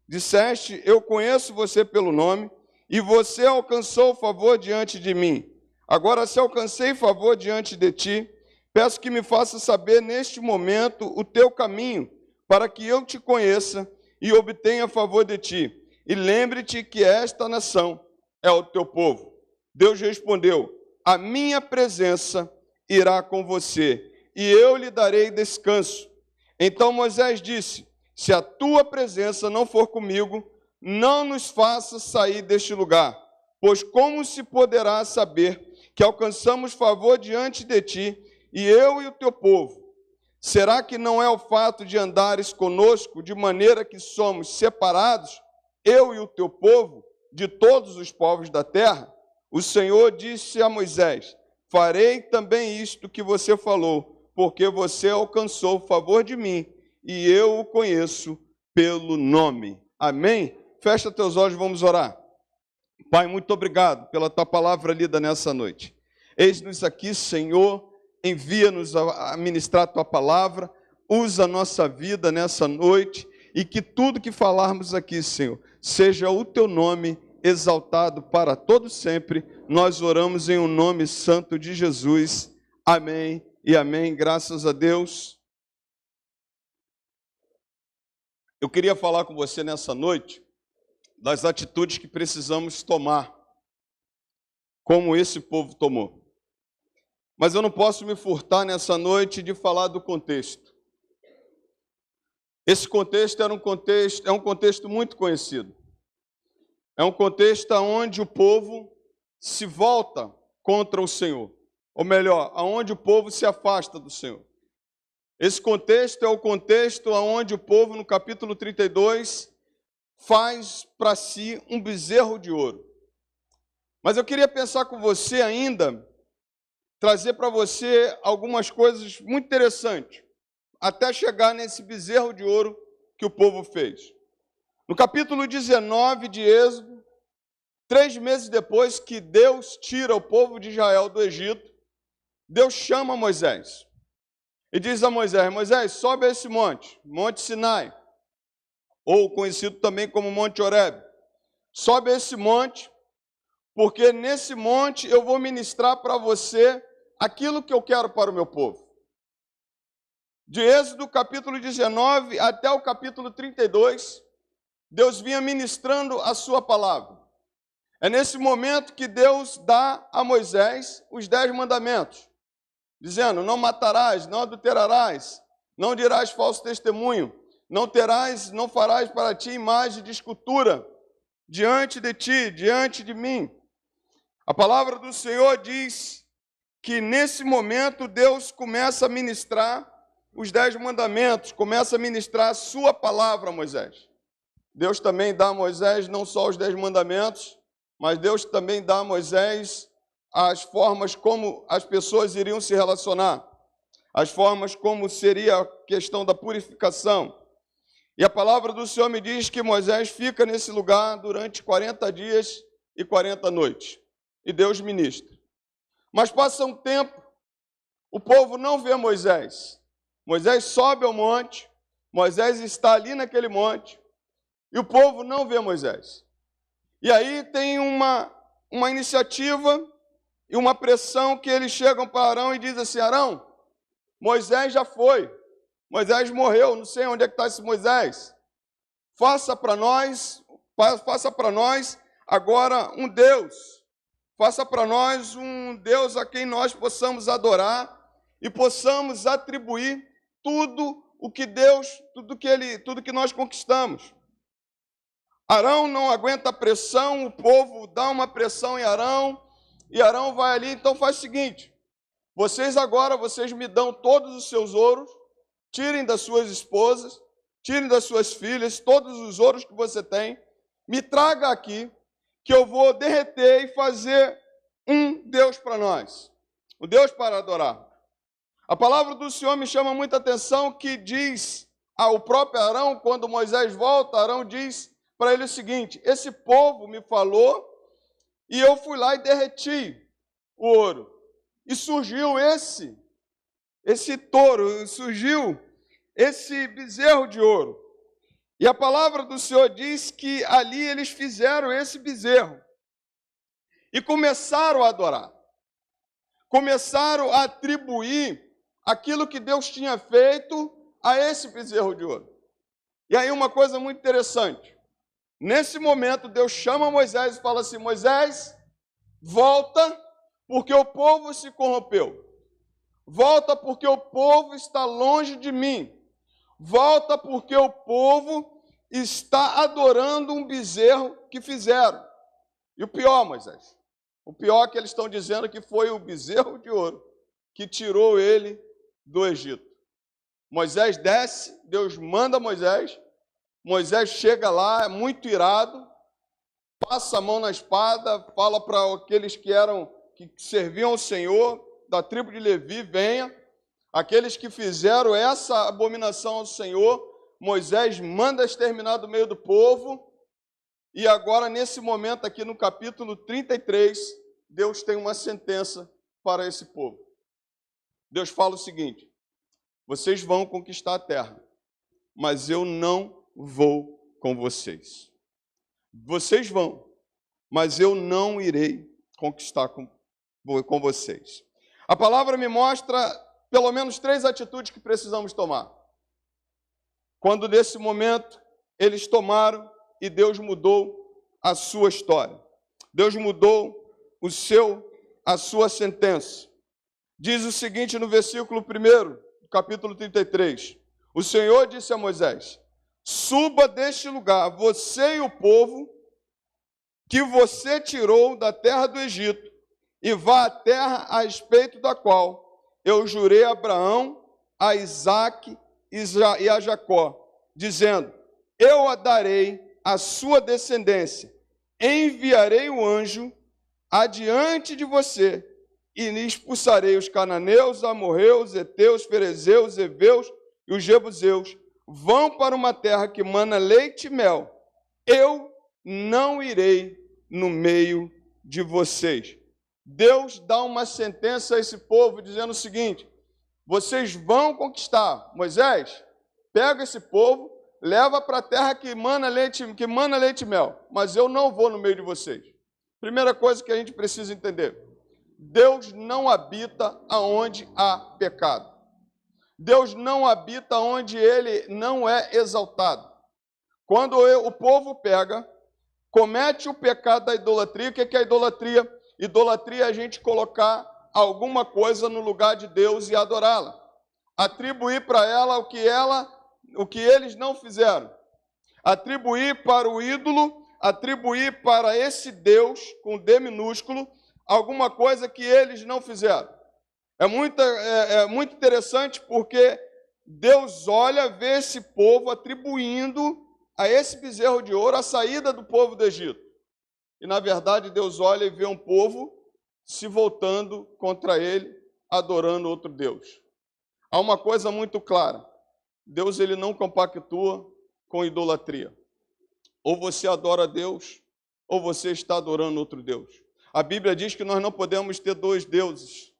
Disseste: eu conheço você pelo nome, e você alcançou favor diante de mim. Agora, se alcancei favor diante de ti, peço que me faça saber neste momento o teu caminho, para que eu te conheça e obtenha favor de ti. E lembre-te que esta nação é o teu povo. Deus respondeu: a minha presença irá com você, e eu lhe darei descanso. Então Moisés disse: se a tua presença não for comigo, não nos faça sair deste lugar, pois como se poderá saber que alcançamos favor diante de ti, e eu e o teu povo? Será que não é o fato de andares conosco, de maneira que somos separados, eu e o teu povo, de todos os povos da terra? O Senhor disse a Moisés: farei também isto que você falou, porque você alcançou o favor de mim, e eu o conheço pelo nome. Amém? Fecha teus olhos, vamos orar. Pai, muito obrigado pela tua palavra lida nessa noite. Eis-nos aqui, Senhor, envia-nos a ministrar a tua palavra, usa a nossa vida nessa noite, e que tudo que falarmos aqui, Senhor, seja o teu nome exaltado para todo sempre. Nós oramos em um nome santo de Jesus. Amém e amém. Graças a Deus. Eu queria falar com você nessa noite das atitudes que precisamos tomar, como esse povo tomou. Mas eu não posso me furtar nessa noite de falar do contexto. Esse contexto é um contexto muito conhecido. É um contexto onde o povo se volta contra o Senhor. Ou melhor, onde o povo se afasta do Senhor. Esse contexto é o contexto onde o povo, no capítulo 32, faz para si um bezerro de ouro. Mas eu queria pensar com você ainda, trazer para você algumas coisas muito interessantes, até chegar nesse bezerro de ouro que o povo fez. No capítulo 19 de Êxodo, 3 meses depois que Deus tira o povo de Israel do Egito, Deus chama Moisés e diz a Moisés: Moisés, sobe a esse monte, Monte Sinai, ou conhecido também como Monte Horebe. Sobe a esse monte, porque nesse monte eu vou ministrar para você aquilo que eu quero para o meu povo. De Êxodo capítulo 19 até o capítulo 32, Deus vinha ministrando a sua palavra. É nesse momento que Deus dá a Moisés os 10 mandamentos, dizendo: não matarás, não adulterarás, não dirás falso testemunho, não farás para ti imagem de escultura diante de ti, diante de mim. A palavra do Senhor diz que nesse momento Deus começa a ministrar os 10 mandamentos, começa a ministrar a sua palavra a Moisés. Deus também dá a Moisés não só os 10 mandamentos, mas Deus também dá a Moisés as formas como as pessoas iriam se relacionar, as formas como seria a questão da purificação. E a palavra do Senhor me diz que Moisés fica nesse lugar durante 40 dias e 40 noites. E Deus ministra. Mas passa um tempo, o povo não vê Moisés. Moisés sobe ao monte, Moisés está ali naquele monte, E o povo não vê Moisés. E aí tem uma iniciativa e uma pressão que eles chegam para Arão e dizem assim: Arão, Moisés já foi. Moisés morreu, não sei onde é que está esse Moisés. Faça para nós agora um Deus. Faça para nós um Deus a quem nós possamos adorar e possamos atribuir tudo o que Deus, tudo que nós conquistamos. Arão não aguenta a pressão, o povo dá uma pressão em Arão, e Arão vai ali, então faz o seguinte: vocês me dão todos os seus ouros, tirem das suas esposas, tirem das suas filhas, todos os ouros que você tem, me traga aqui, que eu vou derreter e fazer um Deus para nós, um Deus para adorar. A palavra do Senhor me chama muita atenção, que diz ao próprio Arão, quando Moisés volta, Arão diz para ele o seguinte: esse povo me falou e eu fui lá e derreti o ouro. E surgiu esse touro, surgiu esse bezerro de ouro. E a palavra do Senhor diz que ali eles fizeram esse bezerro e começaram a adorar. Começaram a atribuir aquilo que Deus tinha feito a esse bezerro de ouro. E aí uma coisa muito interessante. Nesse momento, Deus chama Moisés e fala assim: Moisés, volta, porque o povo se corrompeu. Volta, porque o povo está longe de mim. Volta, porque o povo está adorando um bezerro que fizeram. E o pior, Moisés, o pior é que eles estão dizendo que foi o bezerro de ouro que tirou ele do Egito. Moisés desce, Deus manda Moisés. Moisés chega lá, é muito irado, passa a mão na espada, fala para aqueles que serviam ao Senhor, da tribo de Levi: venha. Aqueles que fizeram essa abominação ao Senhor, Moisés manda exterminar do meio do povo. E agora, nesse momento aqui no capítulo 33, Deus tem uma sentença para esse povo. Deus fala o seguinte: vocês vão conquistar a terra, mas eu não vou com vocês. Vocês vão, mas eu não irei conquistar com vocês. A palavra me mostra pelo menos 3 atitudes que precisamos tomar. Quando nesse momento eles tomaram e Deus mudou a sua história. Deus mudou a sua sentença. Diz o seguinte no versículo 1, capítulo 33. O Senhor disse a Moisés: suba deste lugar, você e o povo que você tirou da terra do Egito, e vá à terra a respeito da qual eu jurei a Abraão, a Isaque e a Jacó, dizendo: eu a darei à sua descendência, enviarei o anjo adiante de você, e lhe expulsarei os cananeus, amorreus, heteus, ferezeus, heveus e os jebuseus. Vão para uma terra que mana leite e mel. Eu não irei no meio de vocês. Deus dá uma sentença a esse povo dizendo o seguinte: vocês vão conquistar. Moisés, pega esse povo, leva para a terra que mana leite e mel, mas eu não vou no meio de vocês. Primeira coisa que a gente precisa entender: Deus não habita aonde há pecado. Deus não habita onde ele não é exaltado. Quando o povo comete o pecado da idolatria, o que é a idolatria? Idolatria é a gente colocar alguma coisa no lugar de Deus e adorá-la. Atribuir para ela o que eles não fizeram. Atribuir para o ídolo, atribuir para esse Deus, com D minúsculo, alguma coisa que eles não fizeram. É muito interessante porque Deus olha, vê esse povo atribuindo a esse bezerro de ouro a saída do povo do Egito. E, na verdade, Deus olha e vê um povo se voltando contra ele, adorando outro Deus. Há uma coisa muito clara: Deus ele não compactua com idolatria. Ou você adora Deus, ou você está adorando outro Deus. A Bíblia diz que nós não podemos ter 2 deuses.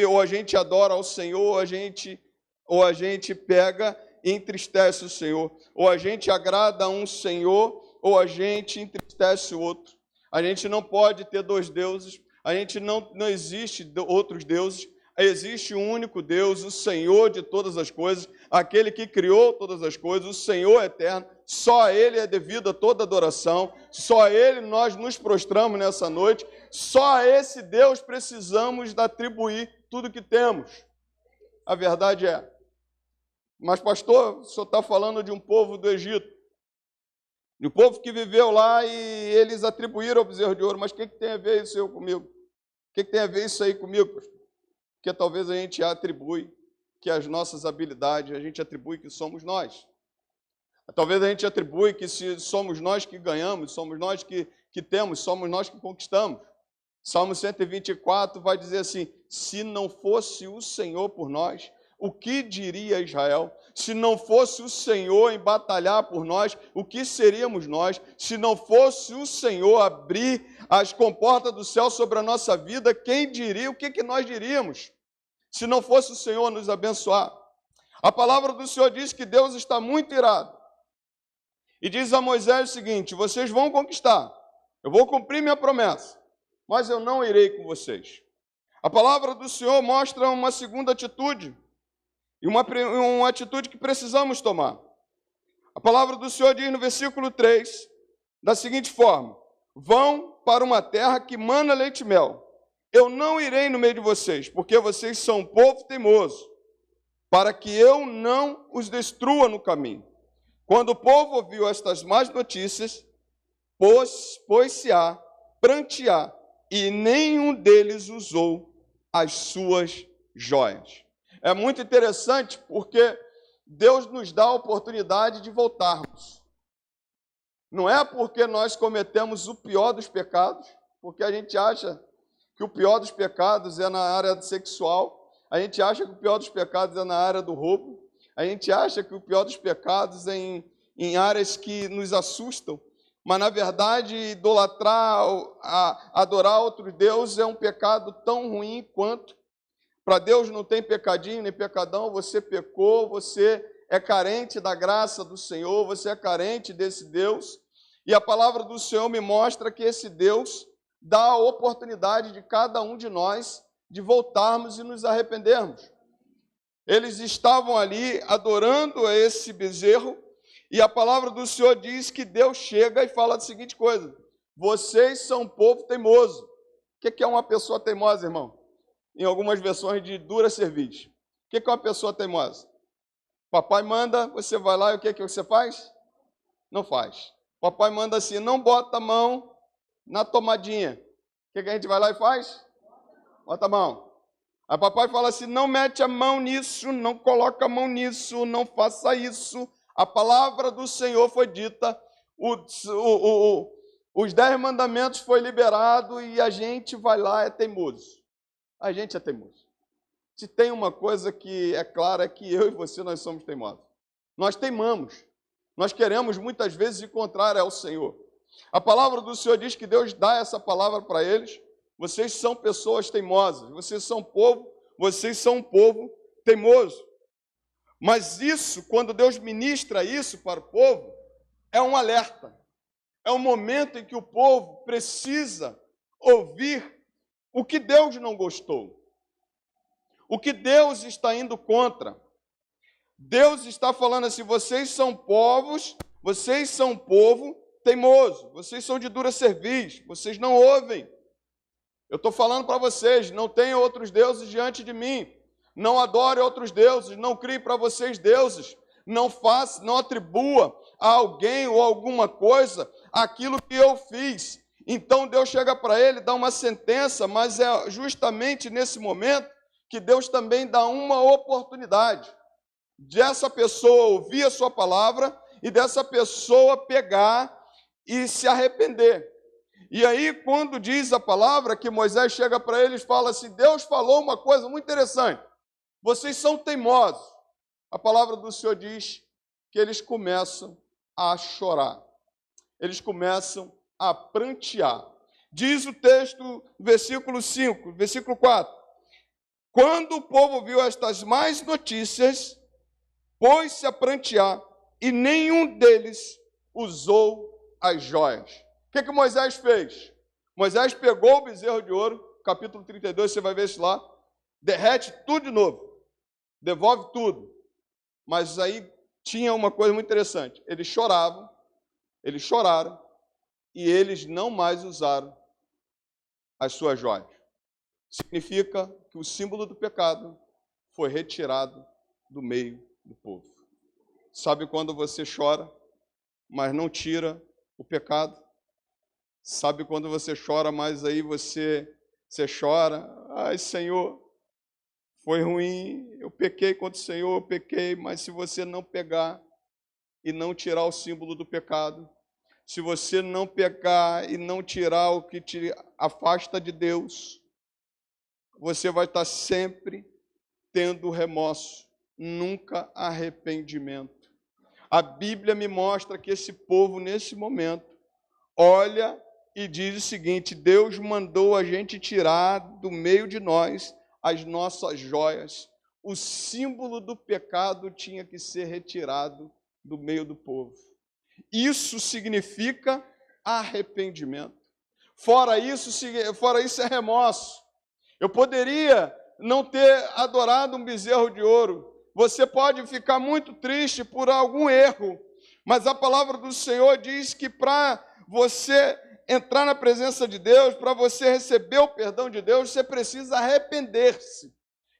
Ou a gente adora ao Senhor, ou a gente pega entristece o Senhor. Ou a gente agrada a um Senhor, ou a gente entristece o outro. A gente não pode ter dois deuses, a gente não existe outros deuses, existe um único Deus, o Senhor de todas as coisas, aquele que criou todas as coisas, o Senhor eterno, só a Ele é devida toda adoração, só a Ele nós nos prostramos nessa noite, só a esse Deus precisamos atribuir tudo que temos. A verdade é. Mas, pastor, o senhor está falando de um povo do Egito, de um povo que viveu lá e eles atribuíram ao bezerro de ouro, mas o que tem a ver isso comigo? O que tem a ver isso aí comigo, pastor? Porque talvez a gente atribui que as nossas habilidades, a gente atribui que somos nós. Talvez a gente atribui que se somos nós que ganhamos, somos nós que temos, somos nós que conquistamos. Salmo 124 vai dizer assim, se não fosse o Senhor por nós, o que diria Israel? Se não fosse o Senhor em batalhar por nós, o que seríamos nós? Se não fosse o Senhor abrir as comportas do céu sobre a nossa vida, quem diria? O que nós diríamos? Se não fosse o Senhor nos abençoar. A palavra do Senhor diz que Deus está muito irado. E diz a Moisés o seguinte, vocês vão conquistar, eu vou cumprir minha promessa, mas eu não irei com vocês. A palavra do Senhor mostra uma segunda atitude, e uma atitude que precisamos tomar. A palavra do Senhor diz no versículo 3, da seguinte forma, vão para uma terra que mana leite e mel. Eu não irei no meio de vocês, porque vocês são um povo teimoso, para que eu não os destrua no caminho. Quando o povo ouviu estas más notícias, pôs-se a prantear, e nenhum deles usou as suas joias. É muito interessante porque Deus nos dá a oportunidade de voltarmos. Não é porque nós cometemos o pior dos pecados, porque a gente acha que o pior dos pecados é na área sexual, a gente acha que o pior dos pecados é na área do roubo, a gente acha que o pior dos pecados é em áreas que nos assustam, mas, na verdade, idolatrar, adorar outro Deus é um pecado tão ruim quanto. Para Deus não tem pecadinho nem pecadão, você pecou, você é carente da graça do Senhor, você é carente desse Deus. E a palavra do Senhor me mostra que esse Deus dá a oportunidade de cada um de nós de voltarmos e nos arrependermos. Eles estavam ali adorando a esse bezerro, e a palavra do Senhor diz que Deus chega e fala a seguinte coisa, vocês são um povo teimoso. O que é uma pessoa teimosa, irmão? Em algumas versões de dura cerviz. O que é uma pessoa teimosa? Papai manda, você vai lá e o que você faz? Não faz. Papai manda assim, não bota a mão na tomadinha. O que a gente vai lá e faz? Bota a mão. Aí papai fala assim, não mete a mão nisso, não coloca a mão nisso, não faça isso. A palavra do Senhor foi dita, os 10 mandamentos foi liberado e a gente vai lá, é teimoso. A gente é teimoso. Se tem uma coisa que é clara, é que eu e você, nós somos teimosos. Nós teimamos. Nós queremos muitas vezes ir contrário ao Senhor. A palavra do Senhor diz que Deus dá essa palavra para eles. Vocês são pessoas teimosas. Vocês são um povo teimoso. Mas isso, quando Deus ministra isso para o povo, é um alerta. É um momento em que o povo precisa ouvir o que Deus não gostou. O que Deus está indo contra. Deus está falando assim, vocês são um povo teimoso, vocês são de dura cerviz, vocês não ouvem. Eu estou falando para vocês, não tenham outros deuses diante de mim. Não adore outros deuses, não crie para vocês deuses, não atribua a alguém ou alguma coisa aquilo que eu fiz. Então Deus chega para ele, dá uma sentença, mas é justamente nesse momento que Deus também dá uma oportunidade dessa pessoa ouvir a sua palavra e dessa pessoa pegar e se arrepender. E aí, quando diz a palavra que Moisés chega para eles e fala assim, Deus falou uma coisa muito interessante, vocês são teimosos. A palavra do Senhor diz que eles começam a chorar. Eles começam a prantear. Diz o texto, versículo 5, versículo 4. Quando o povo viu estas más notícias, pôs-se a prantear, e nenhum deles usou as joias. O que Moisés fez? Moisés pegou o bezerro de ouro, capítulo 32, você vai ver isso lá, derrete tudo de novo, devolve tudo. Mas aí tinha uma coisa muito interessante, eles choraram, e eles não mais usaram as suas joias. Significa que o símbolo do pecado foi retirado do meio do povo. Sabe quando você chora, mas não tira o pecado? Sabe quando você chora, mas aí você chora, ai Senhor, foi ruim, eu pequei contra o Senhor, eu pequei, mas se você não pegar e não tirar o símbolo do pecado, se você não pegar e não tirar o que te afasta de Deus, você vai estar sempre tendo remorso, nunca arrependimento. A Bíblia me mostra que esse povo, nesse momento, olha e diz o seguinte: Deus mandou a gente tirar do meio de nós as nossas joias. O símbolo do pecado tinha que ser retirado do meio do povo. Isso significa arrependimento. Fora isso é remorso. Eu poderia não ter adorado um bezerro de ouro. Você pode ficar muito triste por algum erro, mas a palavra do Senhor diz que para você entrar na presença de Deus, para você receber o perdão de Deus, você precisa arrepender-se.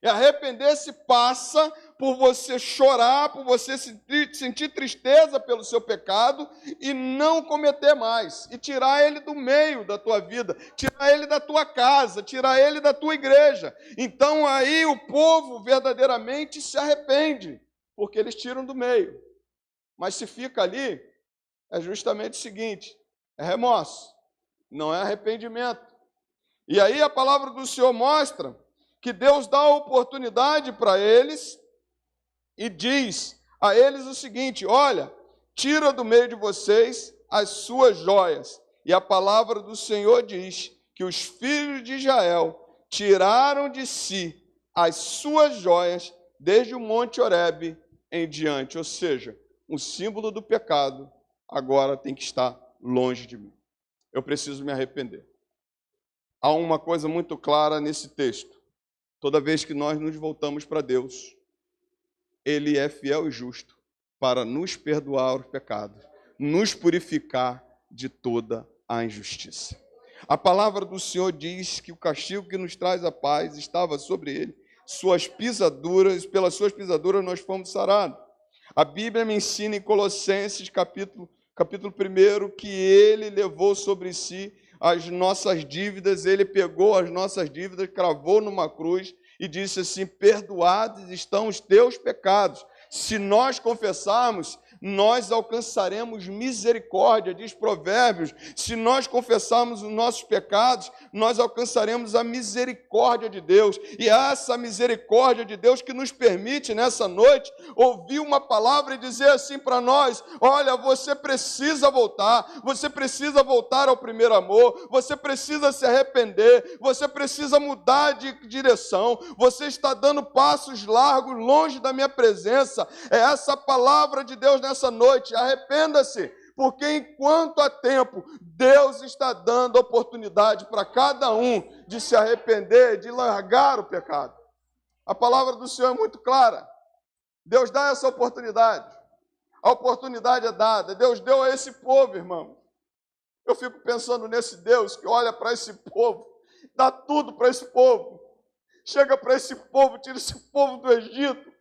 E arrepender-se passa por você chorar, por você sentir tristeza pelo seu pecado e não cometer mais. E tirar ele do meio da tua vida, tirar ele da tua casa, tirar ele da tua igreja. Então aí o povo verdadeiramente se arrepende, porque eles tiram do meio. Mas se fica ali, é justamente o seguinte, é remorso, não é arrependimento. E aí a palavra do Senhor mostra que Deus dá a oportunidade para eles e diz a eles o seguinte: olha, tira do meio de vocês as suas joias. E a palavra do Senhor diz que os filhos de Israel tiraram de si as suas joias desde o Monte Horebe em diante. Ou seja, o símbolo do pecado agora tem que estar longe de mim. Eu preciso me arrepender. Há uma coisa muito clara nesse texto. Toda vez que nós nos voltamos para Deus, Ele é fiel e justo para nos perdoar os pecados, nos purificar de toda a injustiça. A palavra do Senhor diz que o castigo que nos traz a paz estava sobre Ele, pelas suas pisaduras nós fomos sarados. A Bíblia me ensina em Colossenses, capítulo 1, que Ele levou sobre si as nossas dívidas, Ele pegou as nossas dívidas, cravou numa cruz e disse assim: perdoados estão os teus pecados. Se nós confessarmos, nós alcançaremos misericórdia, diz Provérbios. Se nós confessarmos os nossos pecados, nós alcançaremos a misericórdia de Deus. E é essa misericórdia de Deus que nos permite, nessa noite, ouvir uma palavra e dizer assim para nós: olha, você precisa voltar ao primeiro amor, você precisa se arrepender, você precisa mudar de direção, você está dando passos largos longe da minha presença. É essa palavra de Deus nessa noite: arrependa-se, porque enquanto há tempo, Deus está dando oportunidade para cada um de se arrepender, de largar o pecado. A palavra do Senhor é muito clara. Deus dá essa oportunidade. A oportunidade é dada. Deus deu a esse povo, irmão. Eu fico pensando nesse Deus que olha para esse povo, dá tudo para esse povo. Chega para esse povo, tira esse povo do Egito,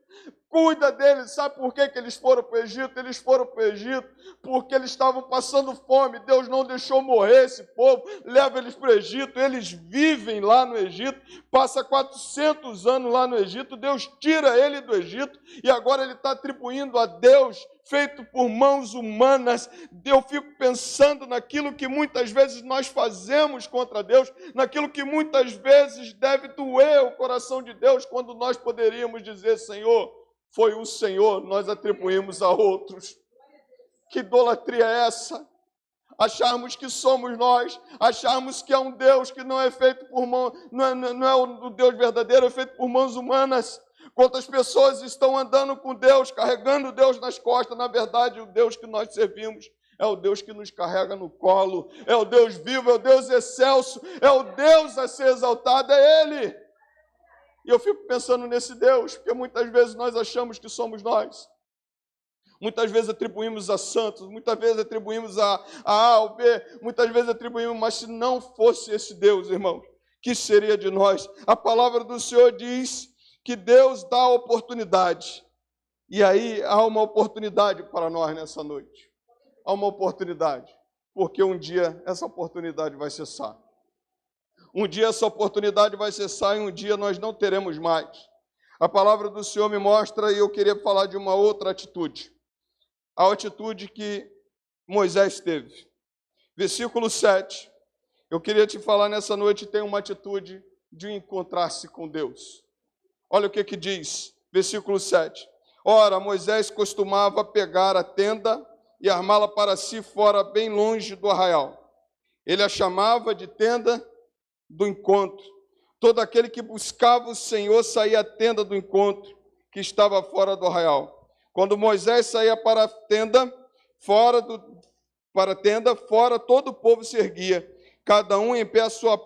cuida deles. Sabe por que eles foram para o Egito? Eles foram para o Egito porque eles estavam passando fome. Deus não deixou morrer esse povo, leva eles para o Egito. Eles vivem lá no Egito, passa 400 anos lá no Egito. Deus tira ele do Egito e agora ele está atribuindo a Deus feito por mãos humanas. Eu fico pensando naquilo que muitas vezes nós fazemos contra Deus, naquilo que muitas vezes deve doer o coração de Deus, quando nós poderíamos dizer: Senhor, foi o Senhor, nós atribuímos a outros. Que idolatria é essa? Acharmos que somos nós, acharmos que é um Deus que não é feito por mãos, não é o Deus verdadeiro, é feito por mãos humanas. Quantas pessoas estão andando com Deus, carregando Deus nas costas? Na verdade, o Deus que nós servimos é o Deus que nos carrega no colo, é o Deus vivo, é o Deus excelso, é o Deus a ser exaltado, é Ele. E eu fico pensando nesse Deus, porque muitas vezes nós achamos que somos nós. Muitas vezes atribuímos a santos, muitas vezes atribuímos a A ou B, muitas vezes atribuímos, mas se não fosse esse Deus, irmãos, que seria de nós? A palavra do Senhor diz que Deus dá oportunidade. E aí há uma oportunidade para nós nessa noite. Há uma oportunidade, porque um dia essa oportunidade vai cessar. Um dia essa oportunidade vai cessar e um dia nós não teremos mais. A palavra do Senhor me mostra, e eu queria falar de uma outra atitude. A atitude que Moisés teve. Versículo 7. Eu queria te falar nessa noite, tem uma atitude de encontrar-se com Deus. Olha o que diz, versículo 7. Ora, Moisés costumava pegar a tenda e armá-la para si fora, bem longe do arraial. Ele a chamava de tenda do encontro. Todo aquele que buscava o Senhor saía à tenda do encontro, que estava fora do arraial. Quando Moisés saía para a tenda, fora, todo o povo se erguia, cada um em pé à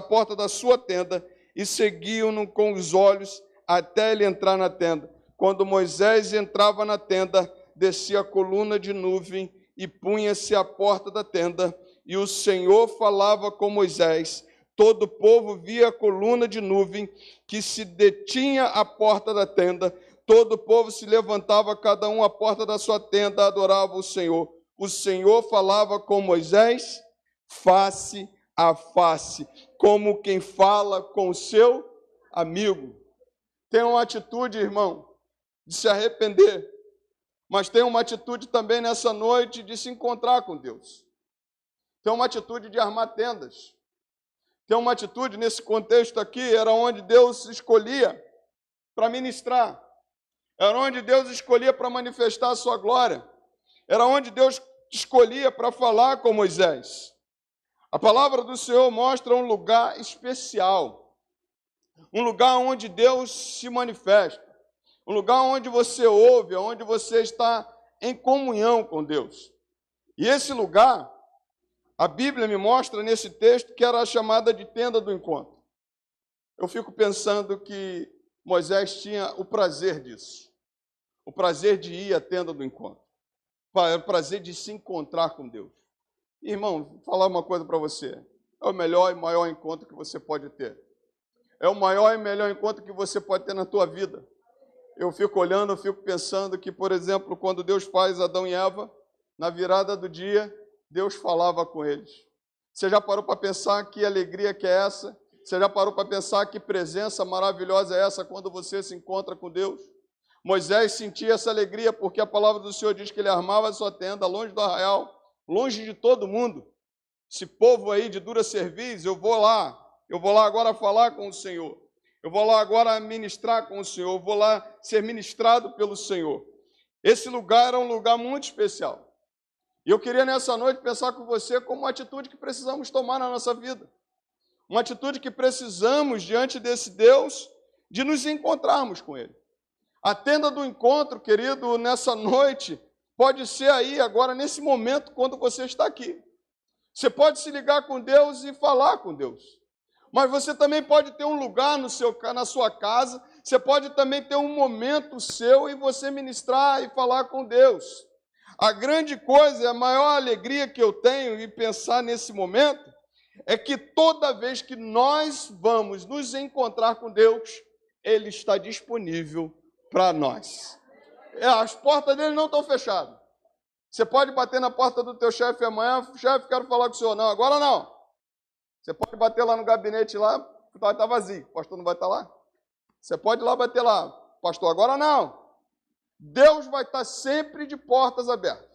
porta da sua tenda, e seguiam-no com os olhos até ele entrar na tenda. Quando Moisés entrava na tenda, descia a coluna de nuvem e punha-se à porta da tenda, e o Senhor falava com Moisés. Todo o povo via a coluna de nuvem que se detinha à porta da tenda. Todo o povo se levantava, cada um à porta da sua tenda, adorava o Senhor. O Senhor falava com Moisés face a face, como quem fala com o seu amigo. Tem uma atitude, irmão, de se arrepender, mas tem uma atitude também nessa noite de se encontrar com Deus. Tem uma atitude de armar tendas. Tem uma atitude nesse contexto aqui, era onde Deus escolhia para ministrar. Era onde Deus escolhia para manifestar a sua glória. Era onde Deus escolhia para falar com Moisés. A palavra do Senhor mostra um lugar especial. Um lugar onde Deus se manifesta. Um lugar onde você ouve, onde você está em comunhão com Deus. E esse lugar, a Bíblia me mostra nesse texto que era a chamada de tenda do encontro. Eu fico pensando que Moisés tinha o prazer disso. O prazer de ir à tenda do encontro. O prazer de se encontrar com Deus. Irmão, vou falar uma coisa para você. É o melhor e maior encontro que você pode ter. É o maior e melhor encontro que você pode ter na tua vida. Eu fico olhando, eu fico pensando que, por exemplo, quando Deus faz Adão e Eva, na virada do dia, Deus falava com eles. Você já parou para pensar que alegria que é essa? Você já parou para pensar que presença maravilhosa é essa quando você se encontra com Deus? Moisés sentia essa alegria porque a palavra do Senhor diz que ele armava a sua tenda longe do arraial, longe de todo mundo. Esse povo aí de dura cerviz, eu vou lá agora falar com o Senhor. Eu vou lá agora ministrar com o Senhor, eu vou lá ser ministrado pelo Senhor. Esse lugar era um lugar muito especial. E eu queria nessa noite pensar com você como uma atitude que precisamos tomar na nossa vida. Uma atitude que precisamos, diante desse Deus, de nos encontrarmos com Ele. A tenda do encontro, querido, nessa noite, pode ser aí, agora, nesse momento, quando você está aqui. Você pode se ligar com Deus e falar com Deus. Mas você também pode ter um lugar na sua casa, você pode também ter um momento seu e você ministrar e falar com Deus. A grande coisa, a maior alegria que eu tenho em pensar nesse momento, é que toda vez que nós vamos nos encontrar com Deus, Ele está disponível para nós. As portas dele não estão fechadas. Você pode bater na porta do teu chefe amanhã, chefe, quero falar com o senhor. Não, agora não. Você pode bater lá no gabinete, lá, vai estar vazio. O pastor não vai estar lá? Você pode ir lá bater lá. Pastor, agora não. Deus vai estar sempre de portas abertas.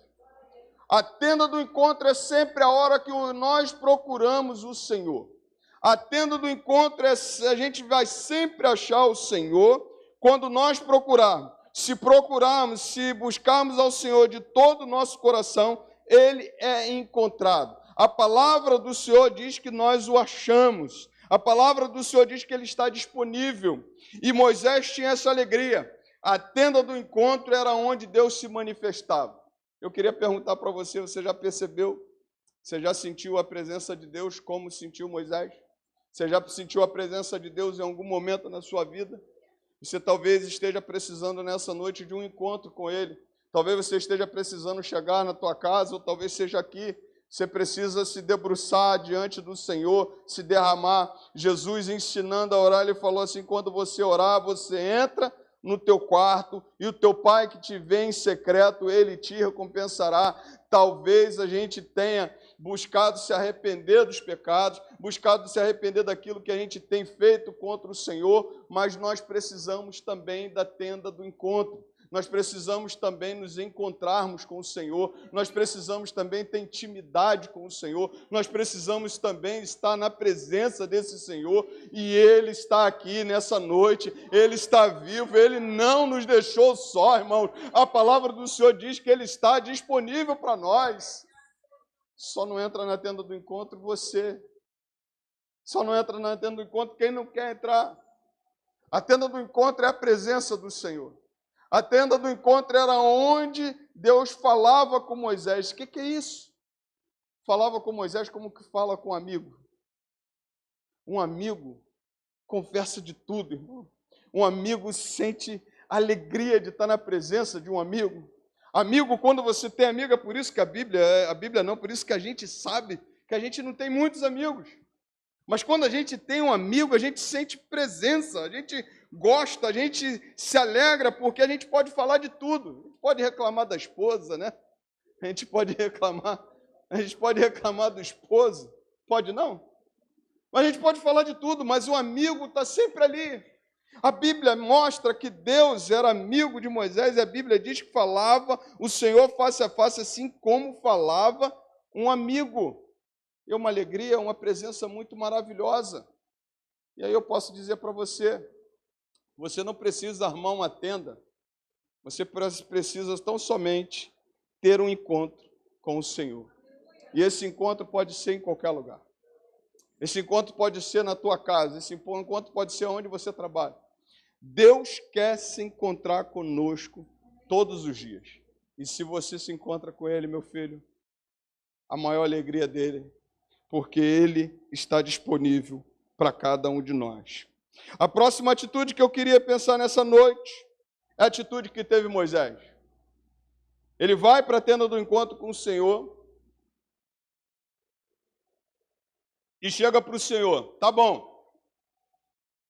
A tenda do encontro é sempre a hora que nós procuramos o Senhor. A tenda do encontro a gente vai sempre achar o Senhor quando nós procurarmos. Se procurarmos, se buscarmos ao Senhor de todo o nosso coração, Ele é encontrado. A palavra do Senhor diz que nós o achamos. A palavra do Senhor diz que ele está disponível. E Moisés tinha essa alegria. A tenda do encontro era onde Deus se manifestava. Eu queria perguntar para você, você já percebeu? Você já sentiu a presença de Deus como sentiu Moisés? Você já sentiu a presença de Deus em algum momento na sua vida? Você talvez esteja precisando nessa noite de um encontro com Ele. Talvez você esteja precisando chegar na tua casa, ou talvez seja aqui. Você precisa se debruçar diante do Senhor, se derramar. Jesus ensinando a orar, Ele falou assim, quando você orar, você entra no teu quarto, e o teu pai que te vê em secreto, ele te recompensará. Talvez a gente tenha buscado se arrepender dos pecados, buscado se arrepender daquilo que a gente tem feito contra o Senhor, mas nós precisamos também da tenda do encontro. Nós precisamos também nos encontrarmos com o Senhor, nós precisamos também ter intimidade com o Senhor, nós precisamos também estar na presença desse Senhor, e Ele está aqui nessa noite, Ele está vivo, Ele não nos deixou só, irmãos. A palavra do Senhor diz que Ele está disponível para nós. Só não entra na tenda do encontro você. Só não entra na tenda do encontro quem não quer entrar. A tenda do encontro é a presença do Senhor. A tenda do encontro era onde Deus falava com Moisés. O que é isso? Falava com Moisés como que fala com um amigo. Um amigo conversa de tudo, irmão. Um amigo sente alegria de estar na presença de um amigo. Amigo, quando você tem amigo, é por isso que a Bíblia não, por isso que a gente sabe que a gente não tem muitos amigos. Mas quando a gente tem um amigo, a gente sente presença, a gente gosta, a gente se alegra, porque a gente pode falar de tudo. A gente pode reclamar da esposa, né? A gente pode reclamar do esposo. Pode não? Mas a gente pode falar de tudo, mas o amigo está sempre ali. A Bíblia mostra que Deus era amigo de Moisés, e a Bíblia diz que falava o Senhor face a face, assim como falava um amigo. É uma alegria, uma presença muito maravilhosa. E aí eu posso dizer para você, você não precisa armar uma tenda, você precisa tão somente ter um encontro com o Senhor. E esse encontro pode ser em qualquer lugar. Esse encontro pode ser na tua casa, esse encontro pode ser onde você trabalha. Deus quer se encontrar conosco todos os dias. E se você se encontra com Ele, meu filho, a maior alegria dele, porque Ele está disponível para cada um de nós. A próxima atitude que eu queria pensar nessa noite é a atitude que teve Moisés. Ele vai para a tenda do encontro com o Senhor e chega para o Senhor. Tá bom,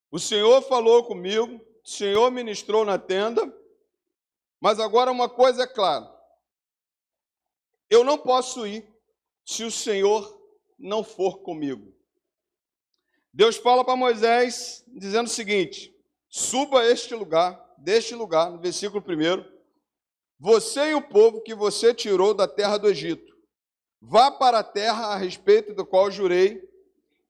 o Senhor falou comigo, o Senhor ministrou na tenda, mas agora uma coisa é clara. Eu não posso ir se o Senhor não for comigo. Deus fala para Moisés, dizendo o seguinte, suba deste lugar, no versículo 1, você e o povo que você tirou da terra do Egito, vá para a terra a respeito do qual jurei,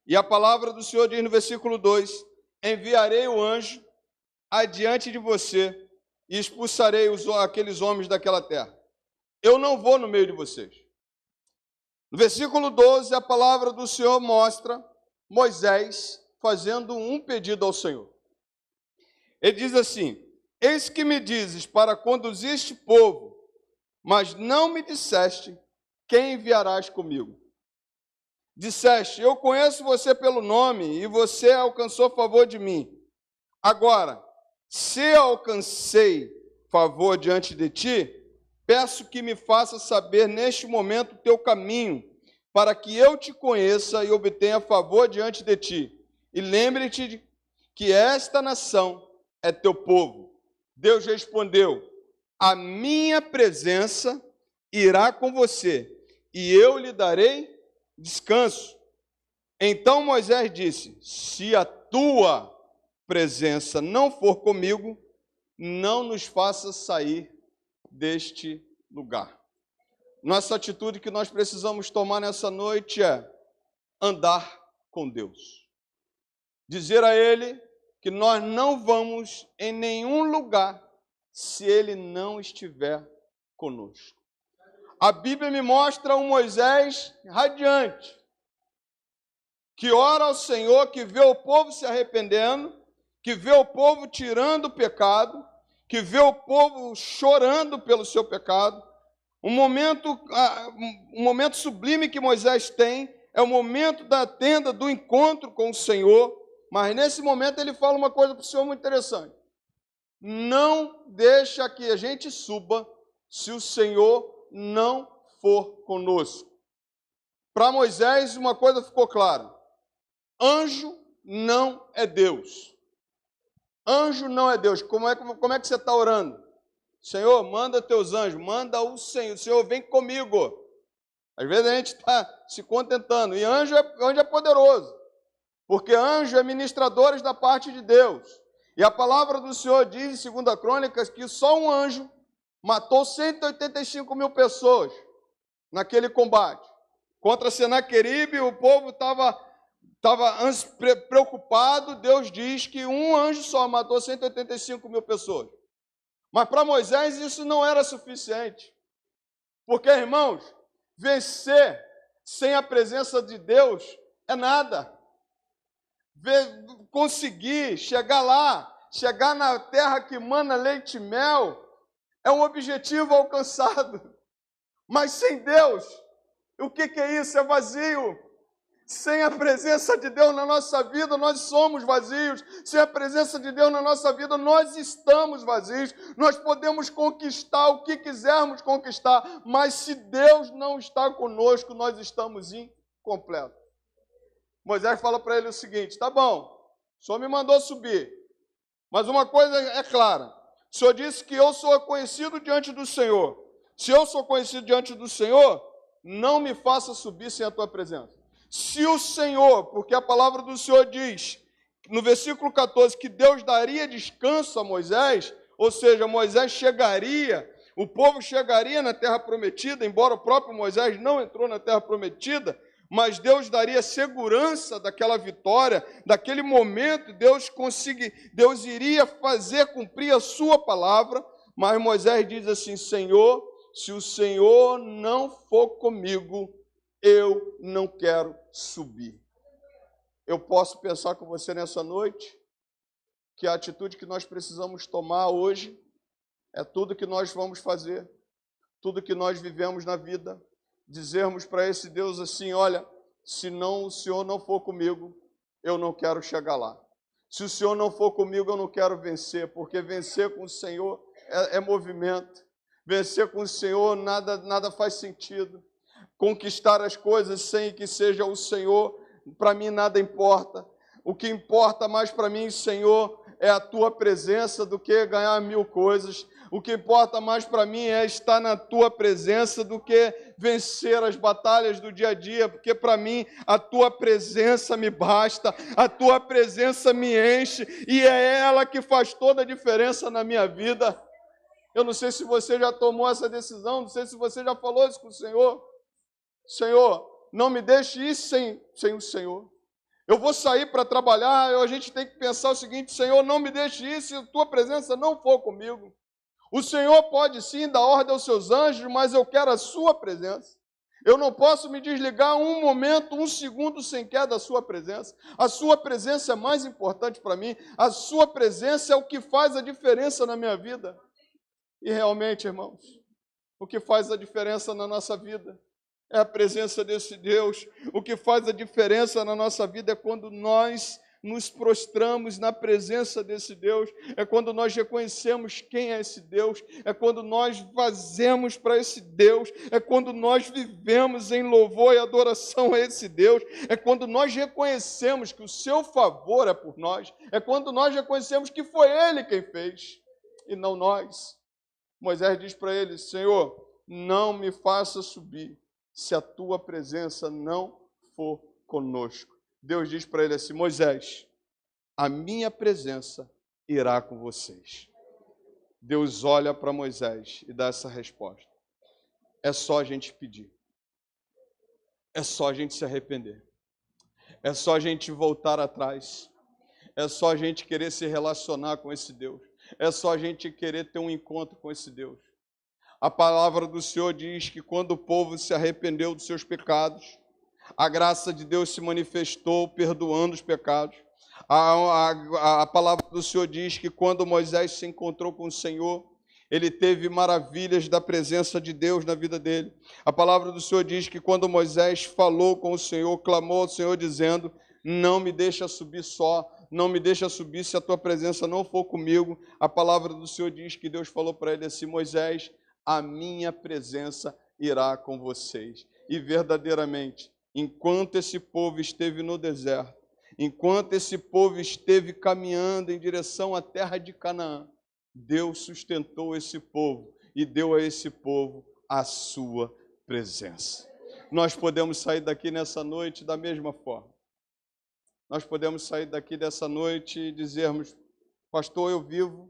e a palavra do Senhor diz no versículo 2, enviarei o anjo adiante de você e expulsarei aqueles homens daquela terra. Eu não vou no meio de vocês. No versículo 12, a palavra do Senhor mostra Moisés fazendo um pedido ao Senhor. Ele diz assim, eis que me dizes para conduzir este povo, mas não me disseste quem enviarás comigo. Disseste, eu conheço você pelo nome e você alcançou favor de mim. Agora, se alcancei favor diante de ti, peço que me faça saber neste momento o teu caminho, para que eu te conheça e obtenha favor diante de ti. E lembre-te que esta nação é teu povo. Deus respondeu, a minha presença irá com você, e eu lhe darei descanso. Então Moisés disse, se a tua presença não for comigo, não nos faça sair deste lugar. Nossa atitude que nós precisamos tomar nessa noite é andar com Deus. Dizer a Ele que nós não vamos em nenhum lugar se Ele não estiver conosco. A Bíblia me mostra um Moisés radiante. que ora ao Senhor, que vê o povo se arrependendo, que vê o povo tirando o pecado, que vê o povo chorando pelo seu pecado. Um momento sublime que Moisés tem é o momento da tenda do encontro com o Senhor, mas nesse momento ele fala uma coisa para o Senhor muito interessante. Não deixa que a gente suba se o Senhor não for conosco. Para Moisés, uma coisa ficou clara. Anjo não é Deus. Anjo não é Deus. Como é que você está orando? Senhor, manda teus anjos, manda o Senhor. Senhor, vem comigo. Às vezes a gente está se contentando. E anjo é poderoso. Porque anjo é ministradores da parte de Deus. E a palavra do Senhor diz, em 2 Crônicas, que só um anjo matou 185 mil pessoas naquele combate. Contra Senaqueribe, o povo estava preocupado. Deus diz que um anjo só matou 185 mil pessoas. Mas para Moisés isso não era suficiente. Porque, irmãos, vencer sem a presença de Deus é nada. Conseguir chegar lá, chegar na terra que mana leite e mel, é um objetivo alcançado. Mas sem Deus, o que é isso? É vazio. Sem a presença de Deus na nossa vida, nós somos vazios. Sem a presença de Deus na nossa vida, nós estamos vazios. Nós podemos conquistar o que quisermos conquistar, mas se Deus não está conosco, nós estamos incompletos. Moisés fala para ele o seguinte: tá bom, o Senhor me mandou subir, mas uma coisa é clara, o Senhor disse que eu sou conhecido diante do Senhor. Se eu sou conhecido diante do Senhor, não me faça subir sem a tua presença. Se o Senhor, porque a palavra do Senhor diz, no versículo 14, que Deus daria descanso a Moisés, ou seja, Moisés chegaria, o povo chegaria na terra prometida, embora o próprio Moisés não entrou na terra prometida, mas Deus daria segurança daquela vitória, daquele momento, Deus iria fazer cumprir a sua palavra, mas Moisés diz assim: Senhor, se o Senhor não for comigo, eu não quero subir. Eu posso pensar com você nessa noite que a atitude que nós precisamos tomar hoje é tudo que nós vamos fazer, tudo que nós vivemos na vida, dizermos para esse Deus assim: olha, se o Senhor não for comigo, eu não quero chegar lá. Se o Senhor não for comigo, eu não quero vencer, porque vencer com o Senhor é movimento. Vencer com o Senhor nada faz sentido. Conquistar as coisas sem que seja o Senhor, para mim nada importa. O que importa mais para mim, Senhor, é a tua presença do que ganhar 1000 coisas. O que importa mais para mim é estar na tua presença do que vencer as batalhas do dia a dia, porque para mim a tua presença me basta, a tua presença me enche e é ela que faz toda a diferença na minha vida. Eu não sei se você já tomou essa decisão, não sei se você já falou isso com o Senhor. Senhor, não me deixe ir sem o Senhor. Eu vou sair para trabalhar, a gente tem que pensar o seguinte: Senhor, não me deixe ir se a tua presença não for comigo. O Senhor pode sim dar ordem aos seus anjos, mas eu quero a sua presença. Eu não posso me desligar um momento, um segundo sequer da sua presença. A sua presença é mais importante para mim. A sua presença é o que faz a diferença na minha vida. E realmente, irmãos, o que faz a diferença na nossa vida é a presença desse Deus. O que faz a diferença na nossa vida é quando nós nos prostramos na presença desse Deus, é quando nós reconhecemos quem é esse Deus, é quando nós fazemos para esse Deus, é quando nós vivemos em louvor e adoração a esse Deus, é quando nós reconhecemos que o seu favor é por nós, é quando nós reconhecemos que foi Ele quem fez, e não nós. Moisés diz para ele: Senhor, não me faça subir se a tua presença não for conosco. Deus diz para ele assim: Moisés, a minha presença irá com vocês. Deus olha para Moisés e dá essa resposta. É só a gente pedir. É só a gente se arrepender. É só a gente voltar atrás. É só a gente querer se relacionar com esse Deus. É só a gente querer ter um encontro com esse Deus. A palavra do Senhor diz que quando o povo se arrependeu dos seus pecados, A graça de Deus se manifestou perdoando os pecados. A palavra do Senhor diz que quando Moisés se encontrou com o Senhor, ele teve maravilhas da presença de Deus na vida dele. A palavra do Senhor diz que quando Moisés falou com o Senhor, clamou ao Senhor dizendo: não me deixa subir só, não me deixa subir se a tua presença não for comigo. A palavra do Senhor diz que Deus falou para ele assim: Moisés, a minha presença irá com vocês. E verdadeiramente, enquanto esse povo esteve no deserto, enquanto esse povo esteve caminhando em direção à terra de Canaã, Deus sustentou esse povo e deu a esse povo a sua presença. Nós podemos sair daqui nessa noite da mesma forma. Nós podemos sair daqui dessa noite e dizermos: pastor, eu vivo,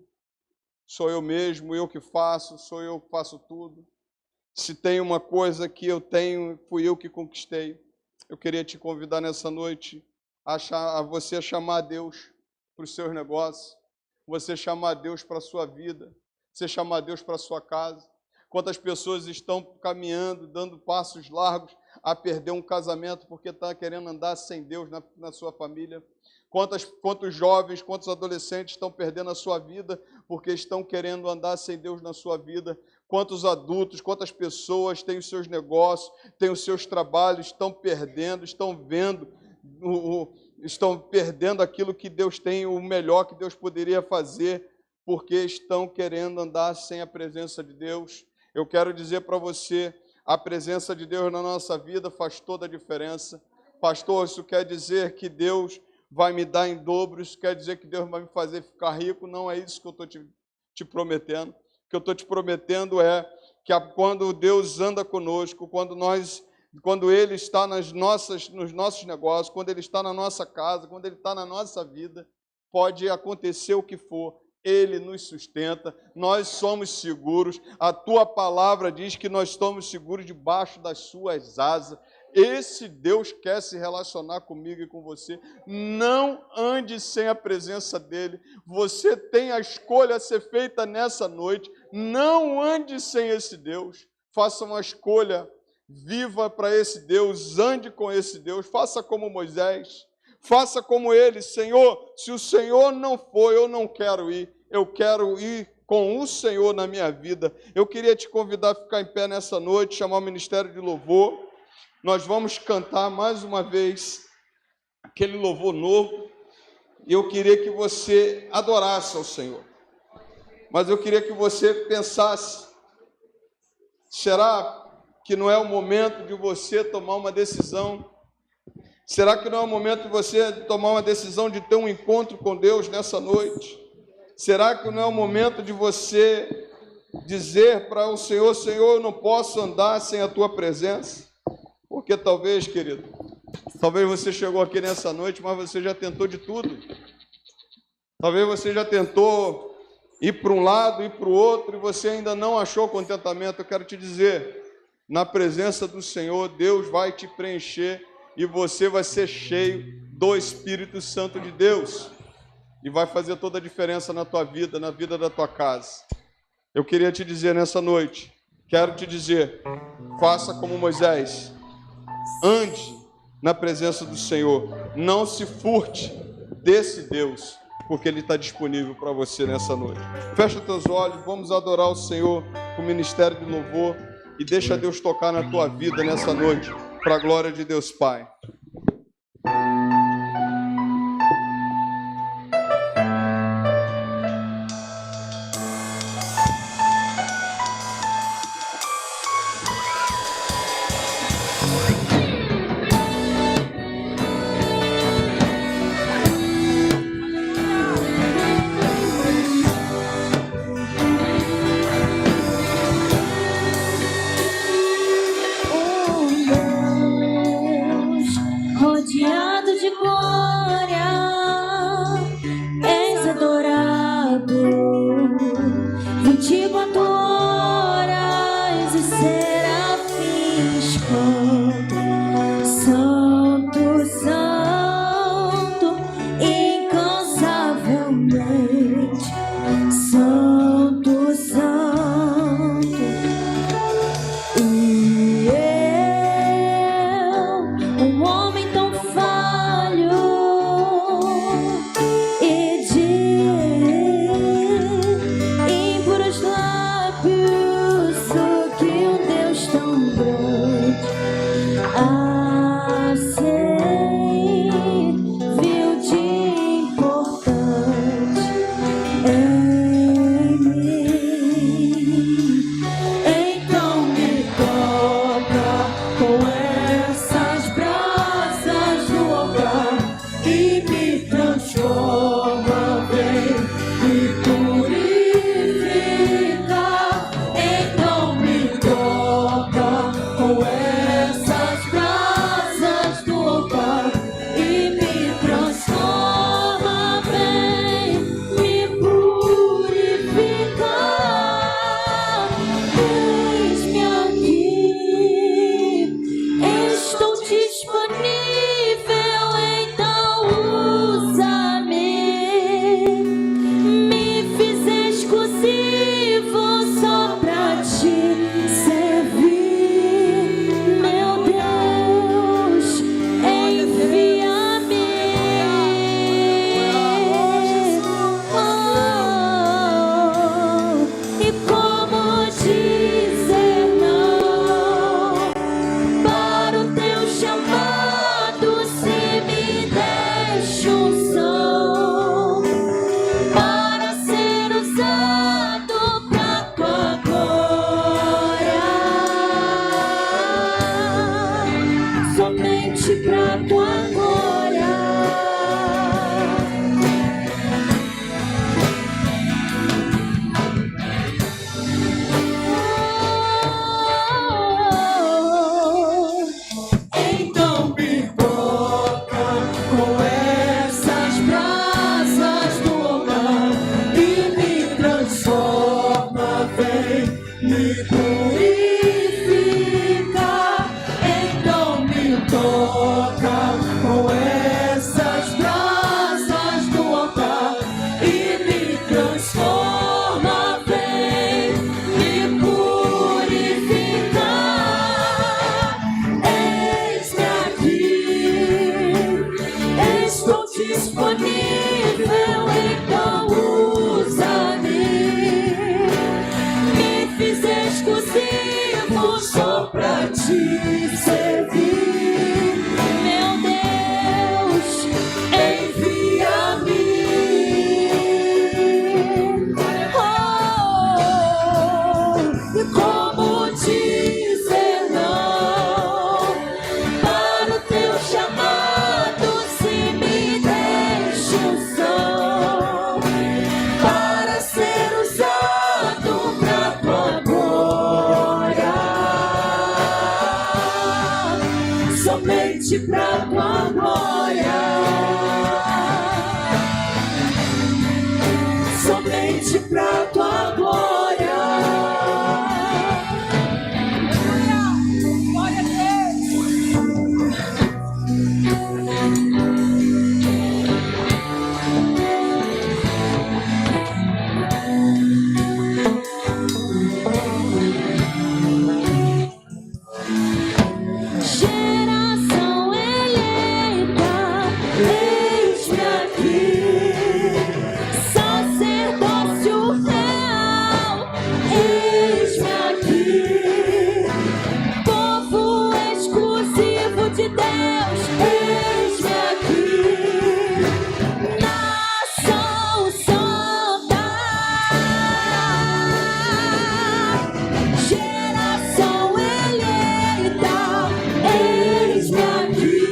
sou eu mesmo, eu que faço, sou eu que faço tudo. Se tem uma coisa que eu tenho, fui eu que conquistei. Eu queria te convidar nessa noite a você chamar a Deus para os seus negócios, você chamar a Deus para a sua vida, você chamar a Deus para a sua casa. Quantas pessoas estão caminhando, dando passos largos a perder um casamento porque está querendo andar sem Deus na sua família? Quantos jovens, quantos adolescentes estão perdendo a sua vida porque estão querendo andar sem Deus na sua vida? Quantos adultos, quantas pessoas têm os seus negócios, têm os seus trabalhos, estão perdendo, estão perdendo aquilo que Deus tem, o melhor que Deus poderia fazer, porque estão querendo andar sem a presença de Deus. Eu quero dizer para você, a presença de Deus na nossa vida faz toda a diferença. Pastor, isso quer dizer que Deus vai me dar em dobro, isso quer dizer que Deus vai me fazer ficar rico? Não é isso que eu estou te prometendo. O que eu estou te prometendo é que quando Deus anda conosco, quando Ele está nos nossos negócios, quando Ele está na nossa casa, quando Ele está na nossa vida, pode acontecer o que for, Ele nos sustenta, nós somos seguros. A Tua palavra diz que nós estamos seguros debaixo das Suas asas. Esse Deus quer se relacionar comigo e com você. Não ande sem a presença dEle. Você tem a escolha a ser feita nessa noite. Não ande sem esse Deus. Faça uma escolha. Viva para esse Deus. Ande com esse Deus. Faça como Moisés. Faça como ele. Senhor, se o Senhor não for, eu não quero ir. Eu quero ir com o Senhor na minha vida. Eu queria te convidar a ficar em pé nessa noite, chamar o Ministério de Louvor. Nós vamos cantar mais uma vez aquele louvor novo. E eu queria que você adorasse ao Senhor. Mas eu queria que você pensasse: será que não é o momento de você tomar uma decisão? Será que não é o momento de você tomar uma decisão de ter um encontro com Deus nessa noite? Será que não é o momento de você dizer para o Senhor: Senhor, eu não posso andar sem a Tua presença? Porque talvez, querido, talvez você chegou aqui nessa noite, mas você já tentou de tudo. Talvez você já tentou ir para um lado, ir para o outro, e você ainda não achou contentamento. Eu quero te dizer, na presença do Senhor, Deus vai te preencher e você vai ser cheio do Espírito Santo de Deus. E vai fazer toda a diferença na tua vida, na vida da tua casa. Eu queria te dizer nessa noite, quero te dizer, faça como Moisés. Ande na presença do Senhor. Não se furte desse Deus, porque Ele está disponível para você nessa noite. Fecha teus olhos, vamos adorar o Senhor com o ministério de louvor e deixa Deus tocar na tua vida nessa noite, para a glória de Deus Pai. purifica, então me toca com essas brasas do altar e me transforma, vem me purificar. Eis-me aqui, estou disponível, então usa-me. Me fiz exclusivo só pra te servir. Meu Deus, envia-me. E como dizer não para o teu chamado, se me deixa unção para ser usado pra tua glória, somente pra tua glória, somente pra tua glória. Glória a Deus. Geração eleita, eis-me aqui, sacerdócio real, eis-me aqui, povo exclusivo de Deus, eis-me aqui, nação santa, geração eleita, eis-me aqui,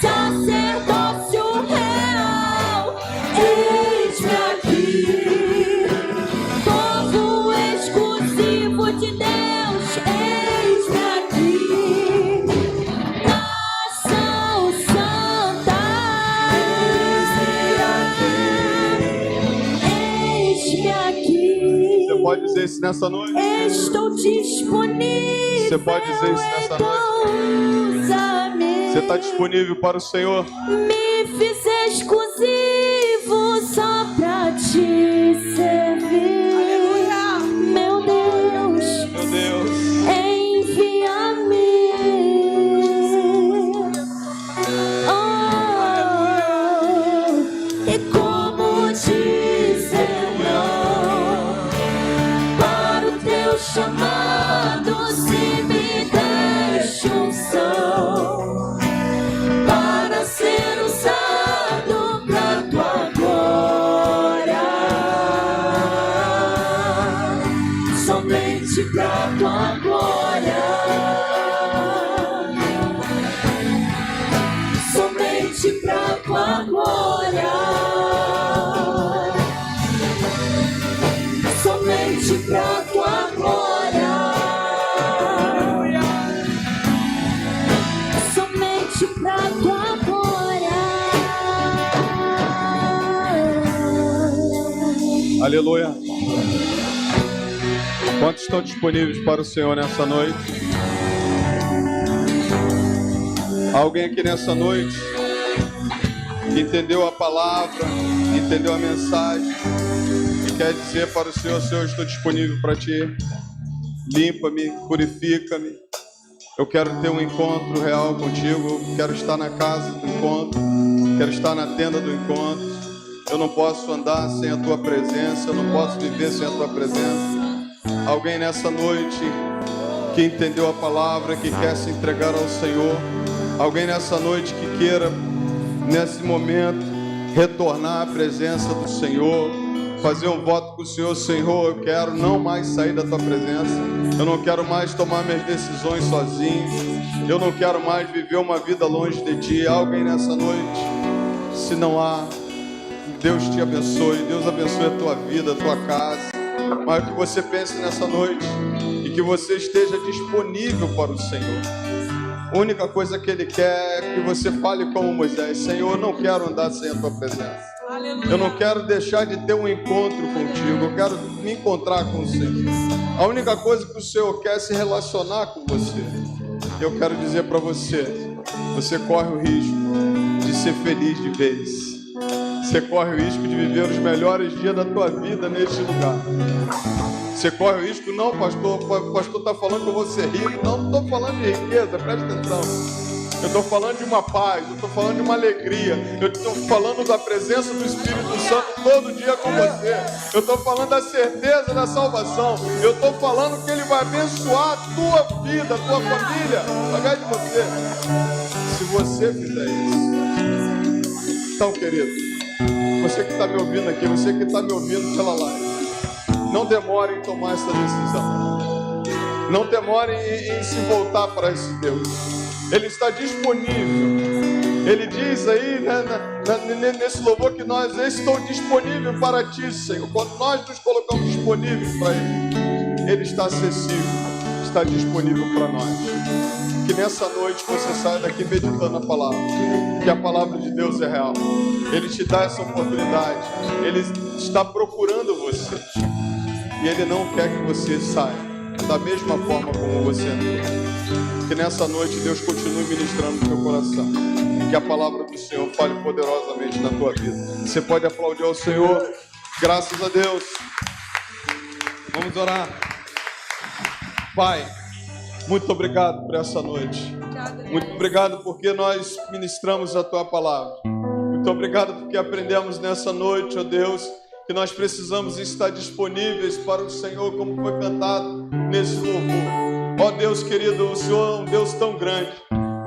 sacerdócio real, eis-me aqui, povo exclusivo de Deus, eis-me aqui, nação santa, eis-me aqui. Você pode dizer isso nessa noite? Estou disponível. Você pode dizer isso nessa noite? Usa-me. Você está disponível para o Senhor? Me fiz exclusivo só pra te servir. Aleluia. Meu Deus, Meu Deus. envia-me. Oh, e como dizer não para o teu chamado, se me deixa unção para ser usado pra tua glória, somente pra tua glória, somente pra tua glória, somente pra tua glória, somente pra tua glória. Aleluia. Quantos estão disponíveis para o Senhor nessa noite? Alguém aqui nessa noite que entendeu a palavra, entendeu a mensagem e quer dizer para o Senhor: Senhor, eu estou disponível para ti. Limpa-me, purifica-me. Eu quero ter um encontro real contigo. Eu quero estar na casa do encontro. Quero estar na tenda do encontro. Eu não posso andar sem a tua presença. Eu não posso viver sem a tua presença. Alguém nessa noite que entendeu a palavra, que quer se entregar ao Senhor. Alguém nessa noite que queira, nesse momento, retornar à presença do Senhor, fazer um voto com o Senhor: Senhor, eu quero não mais sair da tua presença. Eu não quero mais tomar minhas decisões sozinho. Eu não quero mais viver uma vida longe de ti. Alguém nessa noite? Se não há, Deus te abençoe. Deus abençoe a tua vida, a tua casa. Mas que você pense nessa noite e que você esteja disponível para o Senhor. A única coisa que Ele quer é que você fale como Moisés: Senhor, eu não quero andar sem a tua presença. Eu não quero deixar de ter um encontro contigo. Eu quero me encontrar com o Senhor. A única coisa que o Senhor quer é se relacionar com você. Eu quero dizer para você, você corre o risco de ser feliz de vez. Você corre o risco de viver os melhores dias da tua vida neste lugar. Você corre o risco, não, pastor, o pastor está falando que eu vou ser rico. Não estou falando de riqueza, presta atenção. Eu estou falando de uma paz, eu estou falando de uma alegria. Eu estou falando da presença do Espírito Santo todo dia com você. Eu estou falando da certeza da salvação. Eu estou falando que Ele vai abençoar a tua vida, a tua família, através de você. Se você fizer isso. Então, querido, você que está me ouvindo aqui, você que está me ouvindo pela live, não demore em tomar essa decisão. Não demore em se voltar para esse Deus. Ele está disponível. Ele diz aí, nesse louvor, que nós estou disponível para ti, Senhor. Quando nós nos colocamos disponíveis para Ele, Ele está acessível, está disponível para nós. Que nessa noite você saia daqui meditando a palavra, que a palavra de Deus é real. Ele te dá essa oportunidade. Ele está procurando você. E Ele não quer que você saia da mesma forma como você entrou. Que nessa noite Deus continue ministrando no teu coração. Que a palavra do Senhor fale poderosamente na tua vida. Você pode aplaudir ao Senhor. Graças a Deus. Vamos orar. Pai, muito obrigado por essa noite. Muito obrigado porque nós ministramos a tua palavra. Muito obrigado porque aprendemos nessa noite, ó Deus, que nós precisamos estar disponíveis para o Senhor, como foi cantado nesse louvor. Ó Deus querido, o Senhor é um Deus tão grande.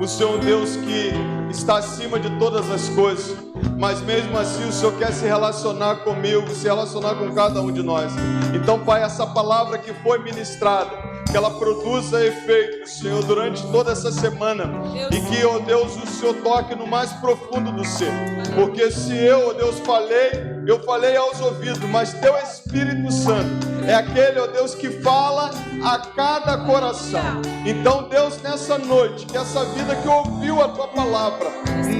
O Senhor é um Deus que está acima de todas as coisas. Mas mesmo assim o Senhor quer se relacionar comigo, se relacionar com cada um de nós. Então, Pai, essa palavra que foi ministrada, que ela produza efeito, Senhor, durante toda essa semana. E que, ó Deus, o Senhor toque no mais profundo do ser. Porque se eu, ó Deus, eu falei aos ouvidos, mas Teu Espírito Santo é aquele, ó Deus, que fala a cada coração. Então, Deus, nessa noite, que essa vida que ouviu a Tua palavra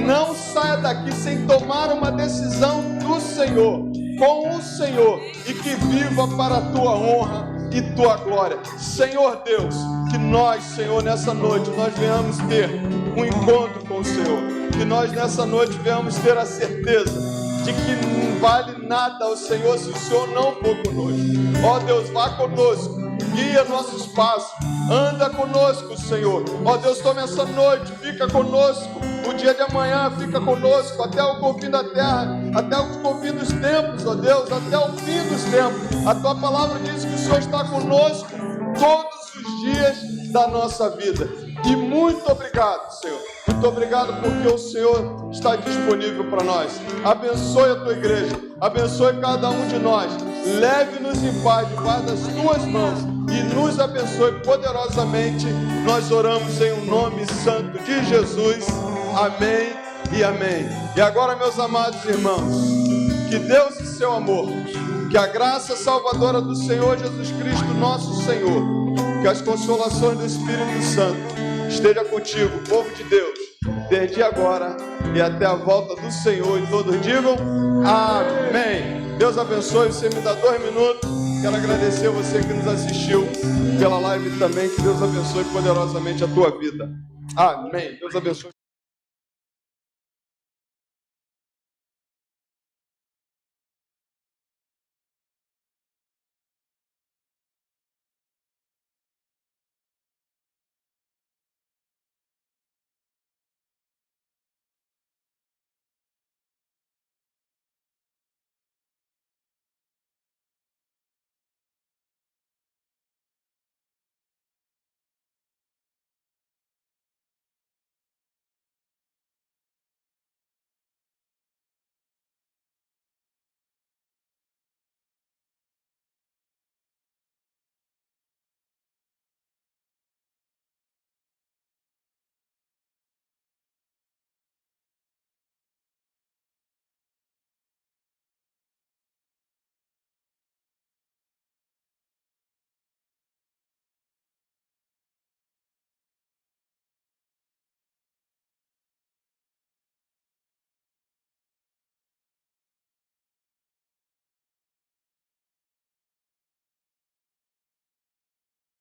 não saia daqui sem tomar uma decisão do Senhor, com o Senhor, e que viva para a Tua honra e Tua glória. Senhor Deus, que nós, Senhor, nessa noite, nós venhamos ter um encontro com o Senhor. Que nós, nessa noite, venhamos ter a certeza de que não vale nada ao Senhor se o Senhor não for conosco. Ó Deus, vá conosco, guia nossos passos, anda conosco, Senhor. Ó Deus, tome essa noite, fica conosco. O dia de amanhã fica conosco, até o confim da terra, até o confim dos tempos, ó Deus, até o fim dos tempos. A Tua palavra diz que o Senhor está conosco todos os dias da nossa vida. E muito obrigado, Senhor. Muito obrigado porque o Senhor está disponível para nós. Abençoe a Tua igreja, abençoe cada um de nós. Leve-nos em paz debaixo das Tuas mãos e nos abençoe poderosamente. Nós oramos em um nome santo de Jesus. Amém e amém. E agora, meus amados irmãos, que Deus e seu amor, que a graça salvadora do Senhor Jesus Cristo, nosso Senhor, que as consolações do Espírito Santo esteja contigo, povo de Deus, desde agora e até a volta do Senhor. E todos digam amém. Deus abençoe. Você me dá 2 minutos. Quero agradecer você que nos assistiu pela live também. Que Deus abençoe poderosamente a tua vida. Amém. Deus abençoe.